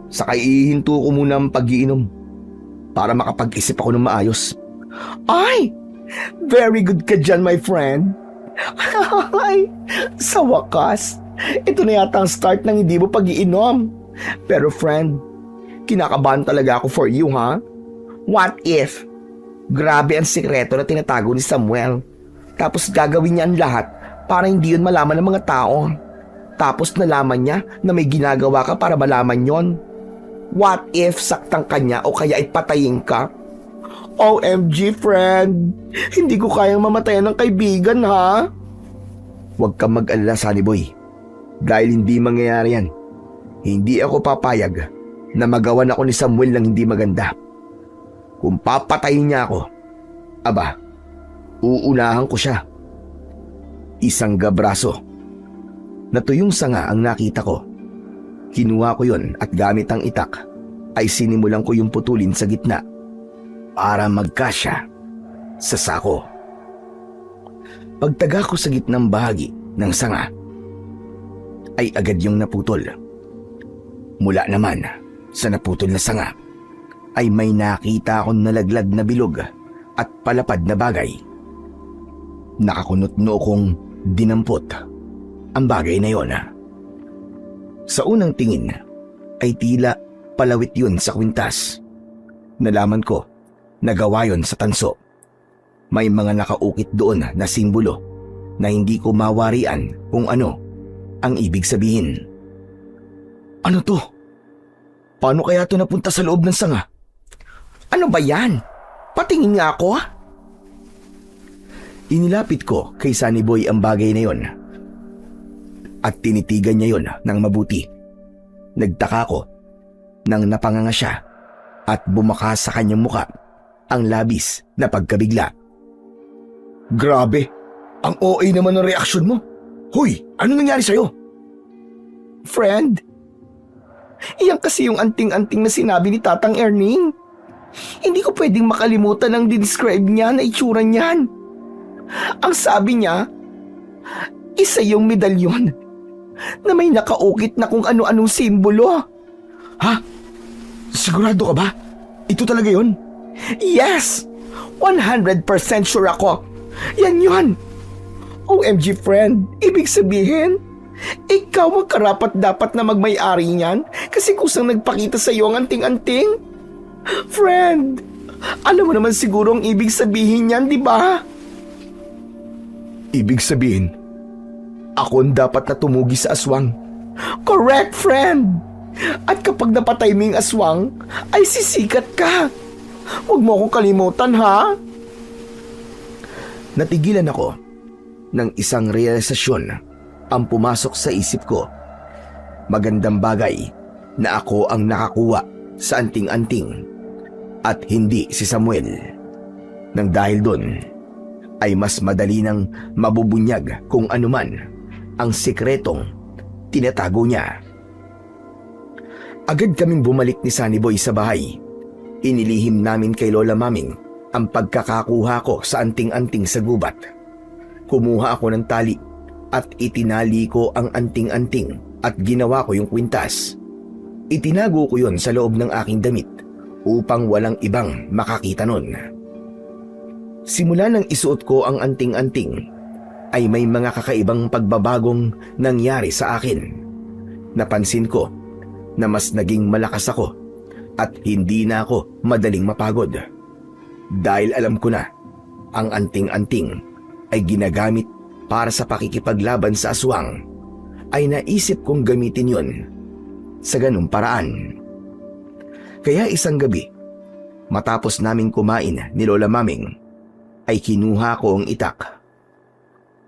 Saka ihinto ko muna ang pag-iinom para makapag-isip ako ng maayos. Ay! Very good ka dyan, my friend. Ay! Sa wakas, ito na yata ang start ng hindi mo pag-iinom. Pero friend, kinakabahan talaga ako for you, ha? What if? Grabe ang sikreto na tinatago ni Samuel. Tapos gagawin niya ang lahat para hindi yun malaman ng mga tao. Tapos nalaman niya na may ginagawa ka para malaman yon. What if saktan ka niya o kaya ipatayin ka? OMG, friend. Hindi ko kayang mamatayan ng kaibigan, ha? Huwag kang mag-alala, Sunny Boy. Dahil hindi mangyayari yan. Hindi ako papayag na magawan ako ni Samuel ng hindi maganda. Kung papatayin niya ako, aba, uunahan ko siya. Isang gabraso. Natuyong sanga ang nakita ko. Kinuha ko yon at gamit ang itak ay sinimulan ko yung putulin sa gitna para magkasya sa sako. Pagtaga ko sa gitnang bahagi ng sanga, ay agad yung naputol. Mula naman sa naputol na sanga, ay may nakita akong nalaglag na bilog at palapad na bagay. Nakakunot-no kong dinampot ang bagay na yon. Sa unang tingin ay tila palawit yun sa kwintas. Nalaman ko na gawa yun sa tanso. May mga nakaukit doon na simbolo na hindi ko mawarian kung ano ang ibig sabihin. Ano to? Paano kaya to napunta sa loob ng sanga? Ano ba yan? Patingin nga ako. Inilapit ko kay Sunny Boy ang bagay na yon at tinitigan niya yon ng mabuti. Nagtaka ko nang napanganga siya at bumakas sa kanyang muka ang labis na pagkabigla. Grabe! Ang OA naman ng reaksyon mo. Hoy! Ano nangyari sa'yo? Friend, iyan kasi yung anting-anting na sinabi ni Tatang Erning. Hindi ko pwedeng makalimutan ang describe niya na itsura niyan. Ang sabi niya, isa yung medalyon na may nakaukit na kung ano-anong simbolo. Ha? Sigurado ka ba? Ito talaga yun? Yes! 100% sure ako. Yan yun. OMG friend, ibig sabihin, ikaw ang karapat-dapat na magmay-ari niyan kasi kusang nagpakita sa iyo ang anting-anting. Friend, alam mo naman siguro ang ibig sabihin niyan, di ba? Ibig sabihin, ako ang dapat na tumugi sa aswang. Correct, friend. At kapag napatay mo yung aswang, ay sisikat ka. Huwag mo akong kalimutan, ha? Natigilan ako ng isang realisasyon ang pumasok sa isip ko. Magandang bagay na ako ang nakakuha sa anting-anting at hindi si Samuel. Nang dahil doon, ay mas madali nang mabubunyag kung anuman ang sikretong tinatago niya. Agad kaming bumalik ni Sunny Boy sa bahay. Inilihim namin kay Lola Maming ang pagkakakuha ko sa anting-anting sa gubat. Kumuha ako ng tali at itinali ko ang anting-anting at ginawa ko yung kwintas. Itinago ko yon sa loob ng aking damit upang walang ibang makakita nun. Simula nang isuot ko ang anting-anting, ay may mga kakaibang pagbabagong nangyari sa akin. Napansin ko na mas naging malakas ako at hindi na ako madaling mapagod. Dahil alam ko na ang anting-anting ay ginagamit para sa pakikipaglaban sa aswang, ay naisip kong gamitin yon sa ganung paraan. Kaya isang gabi, matapos naming kumain ni Lola Maming, ay kinuha ko ang itak.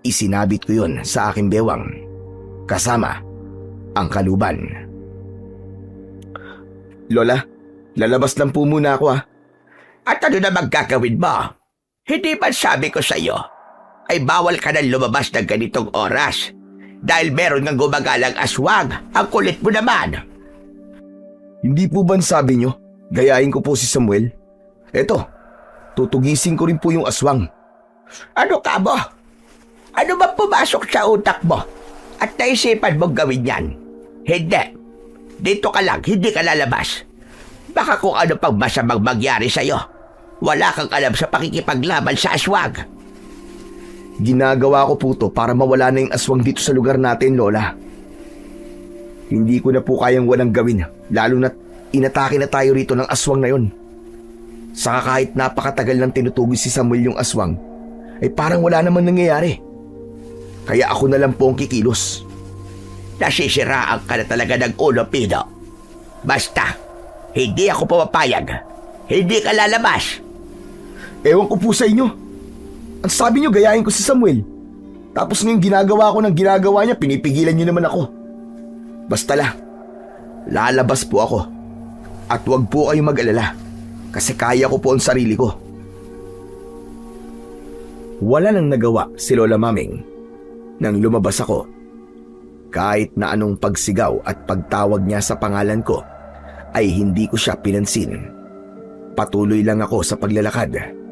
Isinabit ko yon sa aking bewang, kasama ang kaluban. Lola, lalabas lang po muna ako At ano na magkakawin mo? Hindi ba sabi ko sa iyo, ay bawal ka na lumabas ng ganitong oras dahil meron ng gumagalang aswang. Ang kulit mo naman. Hindi po ba sabi nyo, gayahin ko po si Samuel? Eto, tutugisin ko rin po yung aswang. Ano ka mo? Ano ba pumasok sa utak mo at naisipan mong gawin yan? Hindi. Dito ka lang, hindi ka lalabas. Baka kung ano pang masamang mangyari sa'yo. Wala kang alam sa pakikipaglaban sa aswang. Ginagawa ko po to para mawala na yung aswang dito sa lugar natin, Lola. Hindi ko na po kayang walang gawin, lalo na't inatake na tayo rito ng aswang na yon. Saka kahit napakatagal nang tinutugis si Samuel yung aswang, ay parang wala naman nangyayari. Kaya ako na lang po ang kikilos. Nasisiraan ka na talaga ng ulo, Pino. Basta, hindi ako pumapayag. Hindi ka lalabas. Ewan ko po sa inyo. Ang sabi nyo, gayahin ko si Samuel. Tapos ngayong ginagawa ko ng ginagawa niya, pinipigilan nyo naman ako. Basta lang, lalabas po ako. At huwag po kayong mag-alala, kasi kaya ko po ang sarili ko. Wala nang nagawa si Lola Maming nang lumabas ako. Kahit na anong pagsigaw at pagtawag niya sa pangalan ko, ay hindi ko siya pinansin. Patuloy lang ako sa paglalakad.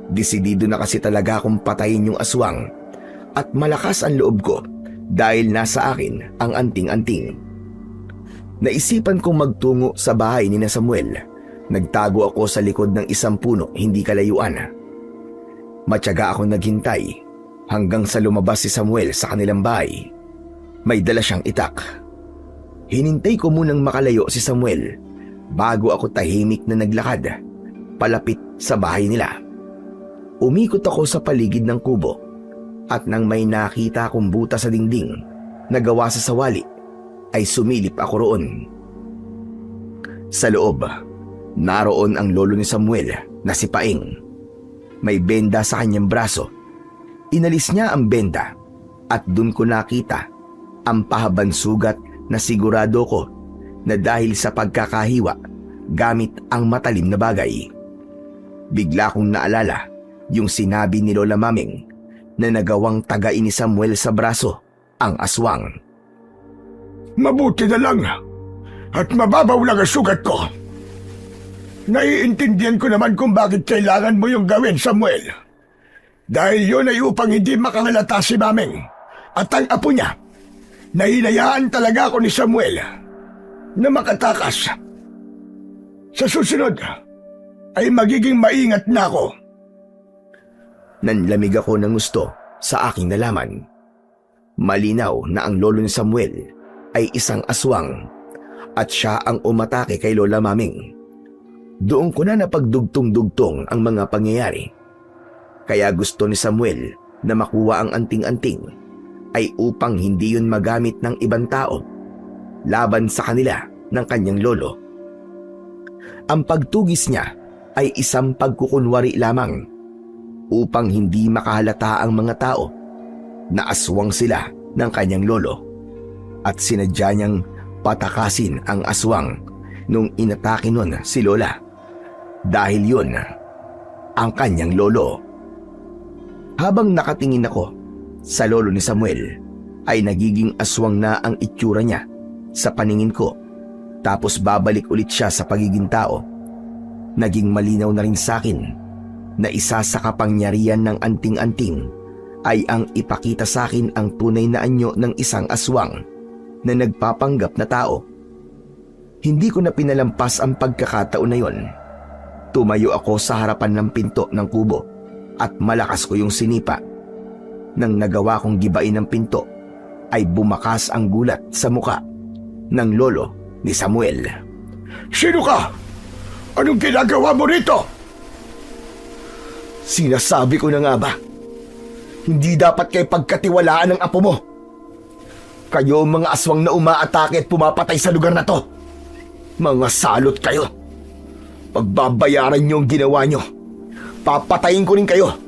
Desidido na kasi talaga akong patayin yung aswang at malakas ang loob ko dahil nasa akin ang anting-anting. Naisipan kong magtungo sa bahay ni na Samuel. Nagtago ako sa likod ng isang puno hindi kalayuan. Matyaga akong naghintay hanggang sa lumabas si Samuel sa kanilang bahay. May dala siyang itak. Hinintay ko munang makalayo si Samuel bago ako tahimik na naglakad palapit sa bahay nila. Umikot ako sa paligid ng kubo at nang may nakita akong buta sa dingding na gawa sa sawali, ay sumilip ako roon. Sa loob, naroon ang lolo ni Samuel na si Paing. May benda sa kanyang braso. Inalis niya ang benda at dun ko nakita ang pahabang sugat na sigurado ko na dahil sa pagkakahiwa gamit ang matalim na bagay. Bigla kong naalala yung sinabi ni Lola Maming na nagawang tagain ni Samuel sa braso ang aswang. Mabuti na lang at mababaw lang ang sugat ko. Naiintindihan ko naman kung bakit kailangan mo yung gawin, Samuel. Dahil yun ay upang hindi makahalata si Mameng at ang apo niya. Nahinayaan talaga ako ni Samuel na makatakas. Sa susunod ay magiging maingat na ako. Nanlamig ako ng gusto sa aking nalaman. Malinaw na ang lolo ni Samuel ay isang aswang at siya ang umatake kay Lola Maming. Doon ko na napagdugtong-dugtong ang mga pangyayari. Kaya gusto ni Samuel na makuha ang anting-anting ay upang hindi yun magamit ng ibang tao laban sa kanila ng kanyang lolo. Ang pagtugis niya ay isang pagkukunwari lamang upang hindi makahalata ang mga tao na aswang sila ng kanyang lolo at sinadya niyang patakasin ang aswang nung inatake nun si Lola dahil yun ang kanyang lolo. Habang nakatingin ako sa lolo ni Samuel ay nagiging aswang na ang itsura niya sa paningin ko, tapos babalik ulit siya sa pagiging tao. Naging malinaw na rin sa akin na isa sa kapangyarihan ng anting-anting ay ang ipakita sa akin ang tunay na anyo ng isang aswang na nagpapanggap na tao. Hindi ko na pinalampas ang pagkakataon na yon. Tumayo ako sa harapan ng pinto ng kubo at malakas ko yung sinipa. Nang nagawa kong gibain ng pinto ay bumakas ang gulat sa muka ng lolo ni Samuel. Sino ka? Anong ginagawa mo rito? Sinasabi ko na nga ba, hindi dapat kayo pagkatiwalaan ng apo mo. Kayo mga aswang na umaatake at pumapatay sa lugar na to. Mga salot kayo. Pagbabayaran niyo ang ginawa niyo. Papatayin ko rin kayo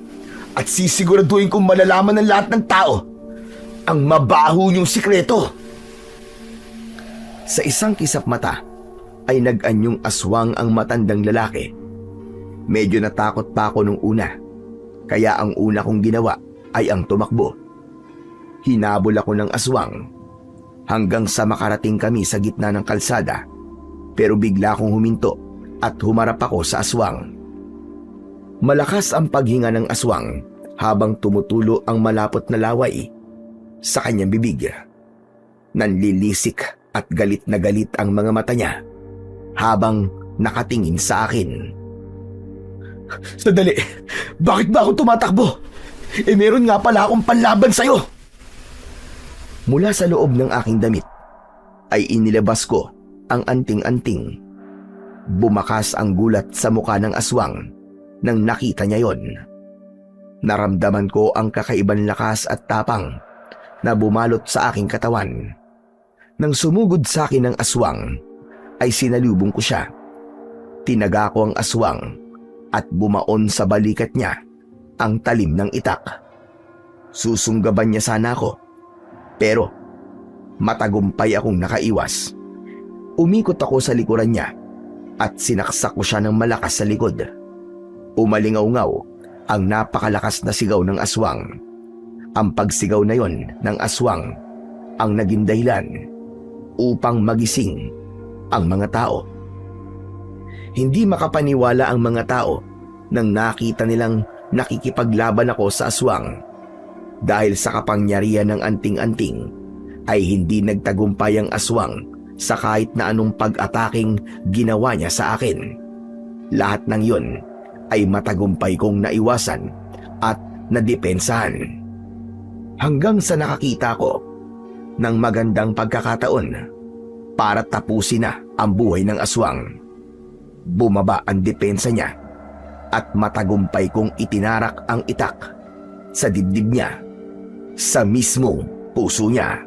at sisiguraduhin kong malalaman ng lahat ng tao ang mabaho niyong sikreto. Sa isang kisap mata ay nag-anyong aswang ang matandang lalaki. Medyo natakot pa ako nung una, kaya ang una kong ginawa ay ang tumakbo. Hinabol ako ng aswang hanggang sa makarating kami sa gitna ng kalsada, pero bigla akong huminto at humarap ako sa aswang. Malakas ang paghinga ng aswang habang tumutulo ang malapot na laway sa kanyang bibig. Nanlilisik at galit na galit ang mga mata niya habang nakatingin sa akin. Sandali, bakit ba ako tumatakbo? Meron nga pala akong panlaban sa'yo. Mula sa loob ng aking damit ay inilabas ko ang anting-anting. Bumakas ang gulat sa mukha ng aswang nang nakita niya yon. Naramdaman ko ang kakaibang lakas at tapang na bumalot sa aking katawan. Nang sumugod sa akin ng aswang, ay sinalubong ko siya. Tinaga ko ang aswang at bumaon sa balikat niya ang talim ng itak. Susunggaban niya sana ako, pero matagumpay akong nakaiwas. Umikot ako sa likuran niya at sinaksak ko siya ng malakas sa likod. Umalingaw-ngaw ang napakalakas na sigaw ng aswang. Ang pagsigaw na yon ng aswang ang naging dahilan upang magising ang mga tao. Hindi makapaniwala ang mga tao nang nakita nilang nakikipaglaban ako sa aswang. Dahil sa kapangyarihan ng anting-anting ay hindi nagtagumpay ang aswang sa kahit na anong pag-ataking ginawa niya sa akin. Lahat ng yon ay matagumpay kong naiwasan at nadepensahan. Hanggang sa nakakita ko ng magandang pagkakataon para tapusin na ang buhay ng aswang. Bumaba ang depensa niya at matagumpay kong itinarak ang itak sa dibdib niya, sa mismong puso niya.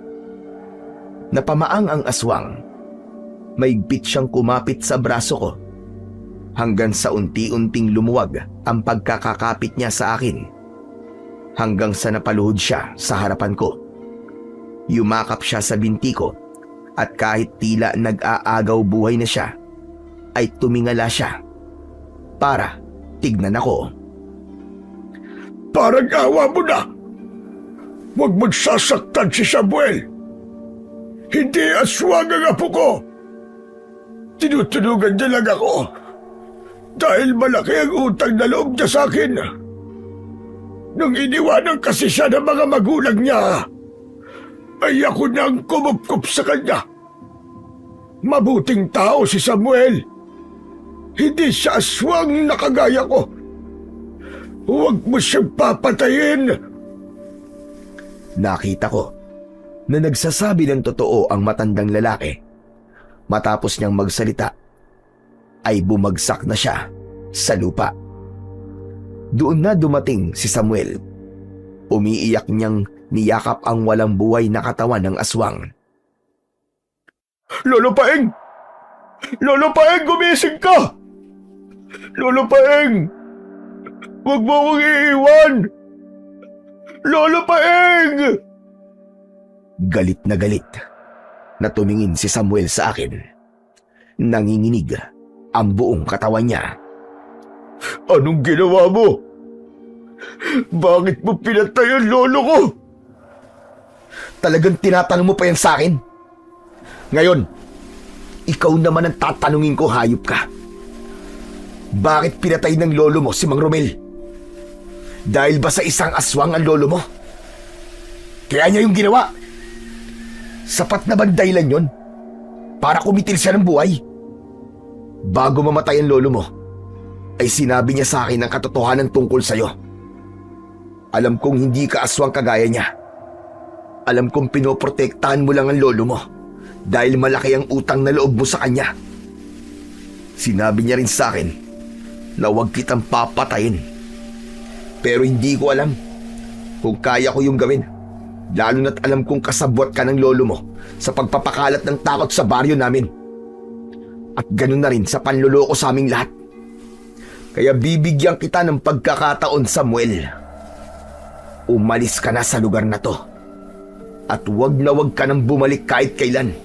Napamaang ang aswang. Maigpit siyang kumapit sa braso ko hanggang sa unti-unting lumuwag ang pagkakakapit niya sa akin hanggang sa napaluhod siya sa harapan ko. Yumakap siya sa binti ko at kahit tila nag-aagaw buhay na siya, ay tumingala siya para tignan ako. Parang awa mo na. Huwag mo't sasaktan si Samuel. Hindi aswang ang apo ko. Tinutulugan niya lang ako Dahil malaki ang utang na loob niya sa akin. Nung iniwanan kasi siya ng mga magulang niya, ay ako nang kumupkup sa kanya. Mabuting tao si Samuel. Hindi siya aswang na kagaya ko. Huwag mo siyang papatayin. Nakita ko na nagsasabi ng totoo ang matandang lalaki. Matapos niyang magsalita, ay bumagsak na siya sa lupa. Doon na dumating si Samuel. Umiiyak niyang niyakap ang walang buhay na katawan ng aswang. Lolo Paeng! Lolo Paeng, gumising ka! Lolo Paeng! Huwag mo akong iiwan! Lolo Paeng! Galit na tumingin si Samuel sa akin. Nanginginig ang buong katawan niya. Anong ginawa mo? Bakit mo pinatay ang lolo ko? Talagang tinatanong mo pa yan sa akin? Ngayon, ikaw naman ang tatanungin ko, hayop ka. Bakit pinatay ng lolo mo si Mang Romel? Dahil ba sa isang aswang ang lolo mo? Kaya niya yung ginawa. Sapat na bang dahilan yun para kumitil siya ng buhay? Bago mamatay ang lolo mo, ay sinabi niya sa akin ang katotohanan tungkol sa'yo. Alam kong hindi ka aswang kagaya niya. Alam kong pinoprotektahan mo lang ang lolo mo dahil malaki ang utang na loob mo sa kanya. Sinabi niya rin sa akin na huwag kitang papatayin. Pero hindi ko alam kung kaya ko yung gawin. Lalo na't alam kong kasabwat ka ng lolo mo sa pagpapakalat ng takot sa baryo namin. At ganun na rin sa panluloko sa aming lahat. Kaya bibigyan kita ng pagkakataon, Samuel. Umalis ka na sa lugar na to. At wag na wag ka nang bumalik kahit kailan.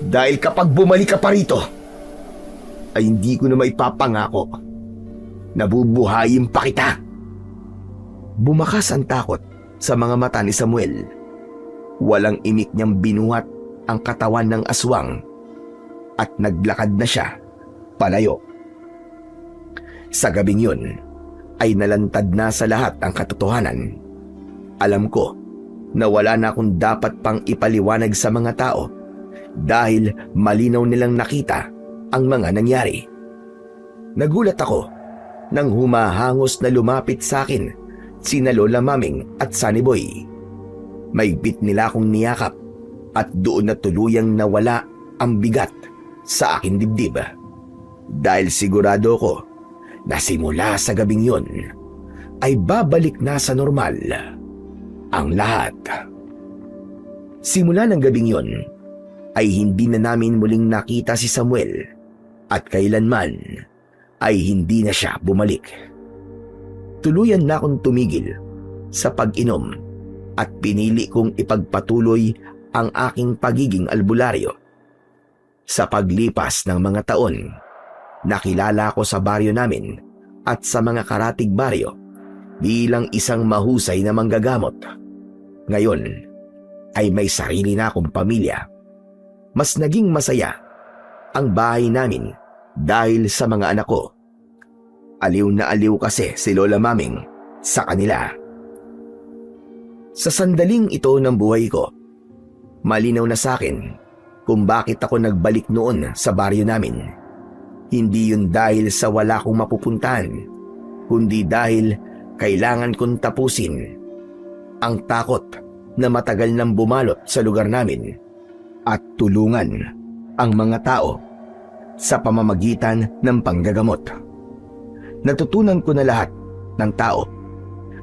Dahil kapag bumalik ka pa rito, ay hindi ko na maipapangako na bubuhayin pa kita. Bumakas ang takot sa mga mata ni Samuel. Walang imik niyang binuhat ang katawan ng aswang at naglakad na siya palayo. Sa gabing yun ay nalantad na sa lahat ang katotohanan. Alam ko na wala na akong dapat pang ipaliwanag sa mga tao dahil malinaw nilang nakita ang mga nangyari. Nagulat ako nang humahangos na lumapit sa akin sina Lola Maming at Sunny Boy. Maigpit nila akong niyakap at doon na tuluyang nawala ang bigat sa aking dibdib. Dahil sigurado ko na simula sa gabing yon ay babalik na sa normal ang lahat. Simula ng gabing yon ay hindi na namin muling nakita si Samuel at kailanman ay hindi na siya bumalik. Tuluyan na akong tumigil sa pag-inom at pinili kong ipagpatuloy ang aking pagiging albularyo. Sa paglipas ng mga taon, nakilala ko sa baryo namin at sa mga karatig baryo bilang isang mahusay na manggagamot. Ngayon ay may sarili na akong pamilya. Mas naging masaya ang bahay namin dahil sa mga anak ko. Aliw na aliw kasi si Lola Maming sa kanila. Sa sandaling ito ng buhay ko, malinaw na sa akin kung bakit ako nagbalik noon sa baryo namin. Hindi yun dahil sa wala kong mapupuntahan, kundi dahil kailangan kong tapusin ang takot na matagal nang bumalot sa lugar namin at tulungan ang mga tao sa pamamagitan ng panggagamot. Natutunan ko na lahat ng tao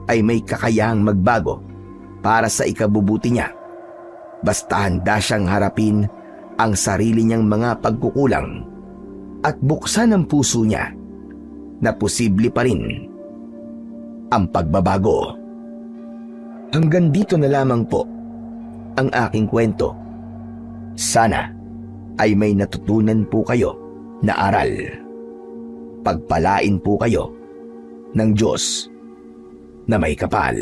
ay may kakayahang magbago para sa ikabubuti niya. Basta handa siyang harapin ang sarili niyang mga pagkukulang at buksan ang puso niya na posible pa rin ang pagbabago. Hanggang dito na lamang po ang aking kwento. Sana ay may natutunan po kayo na aral. Pagpalain po kayo ng Diyos na may kapal.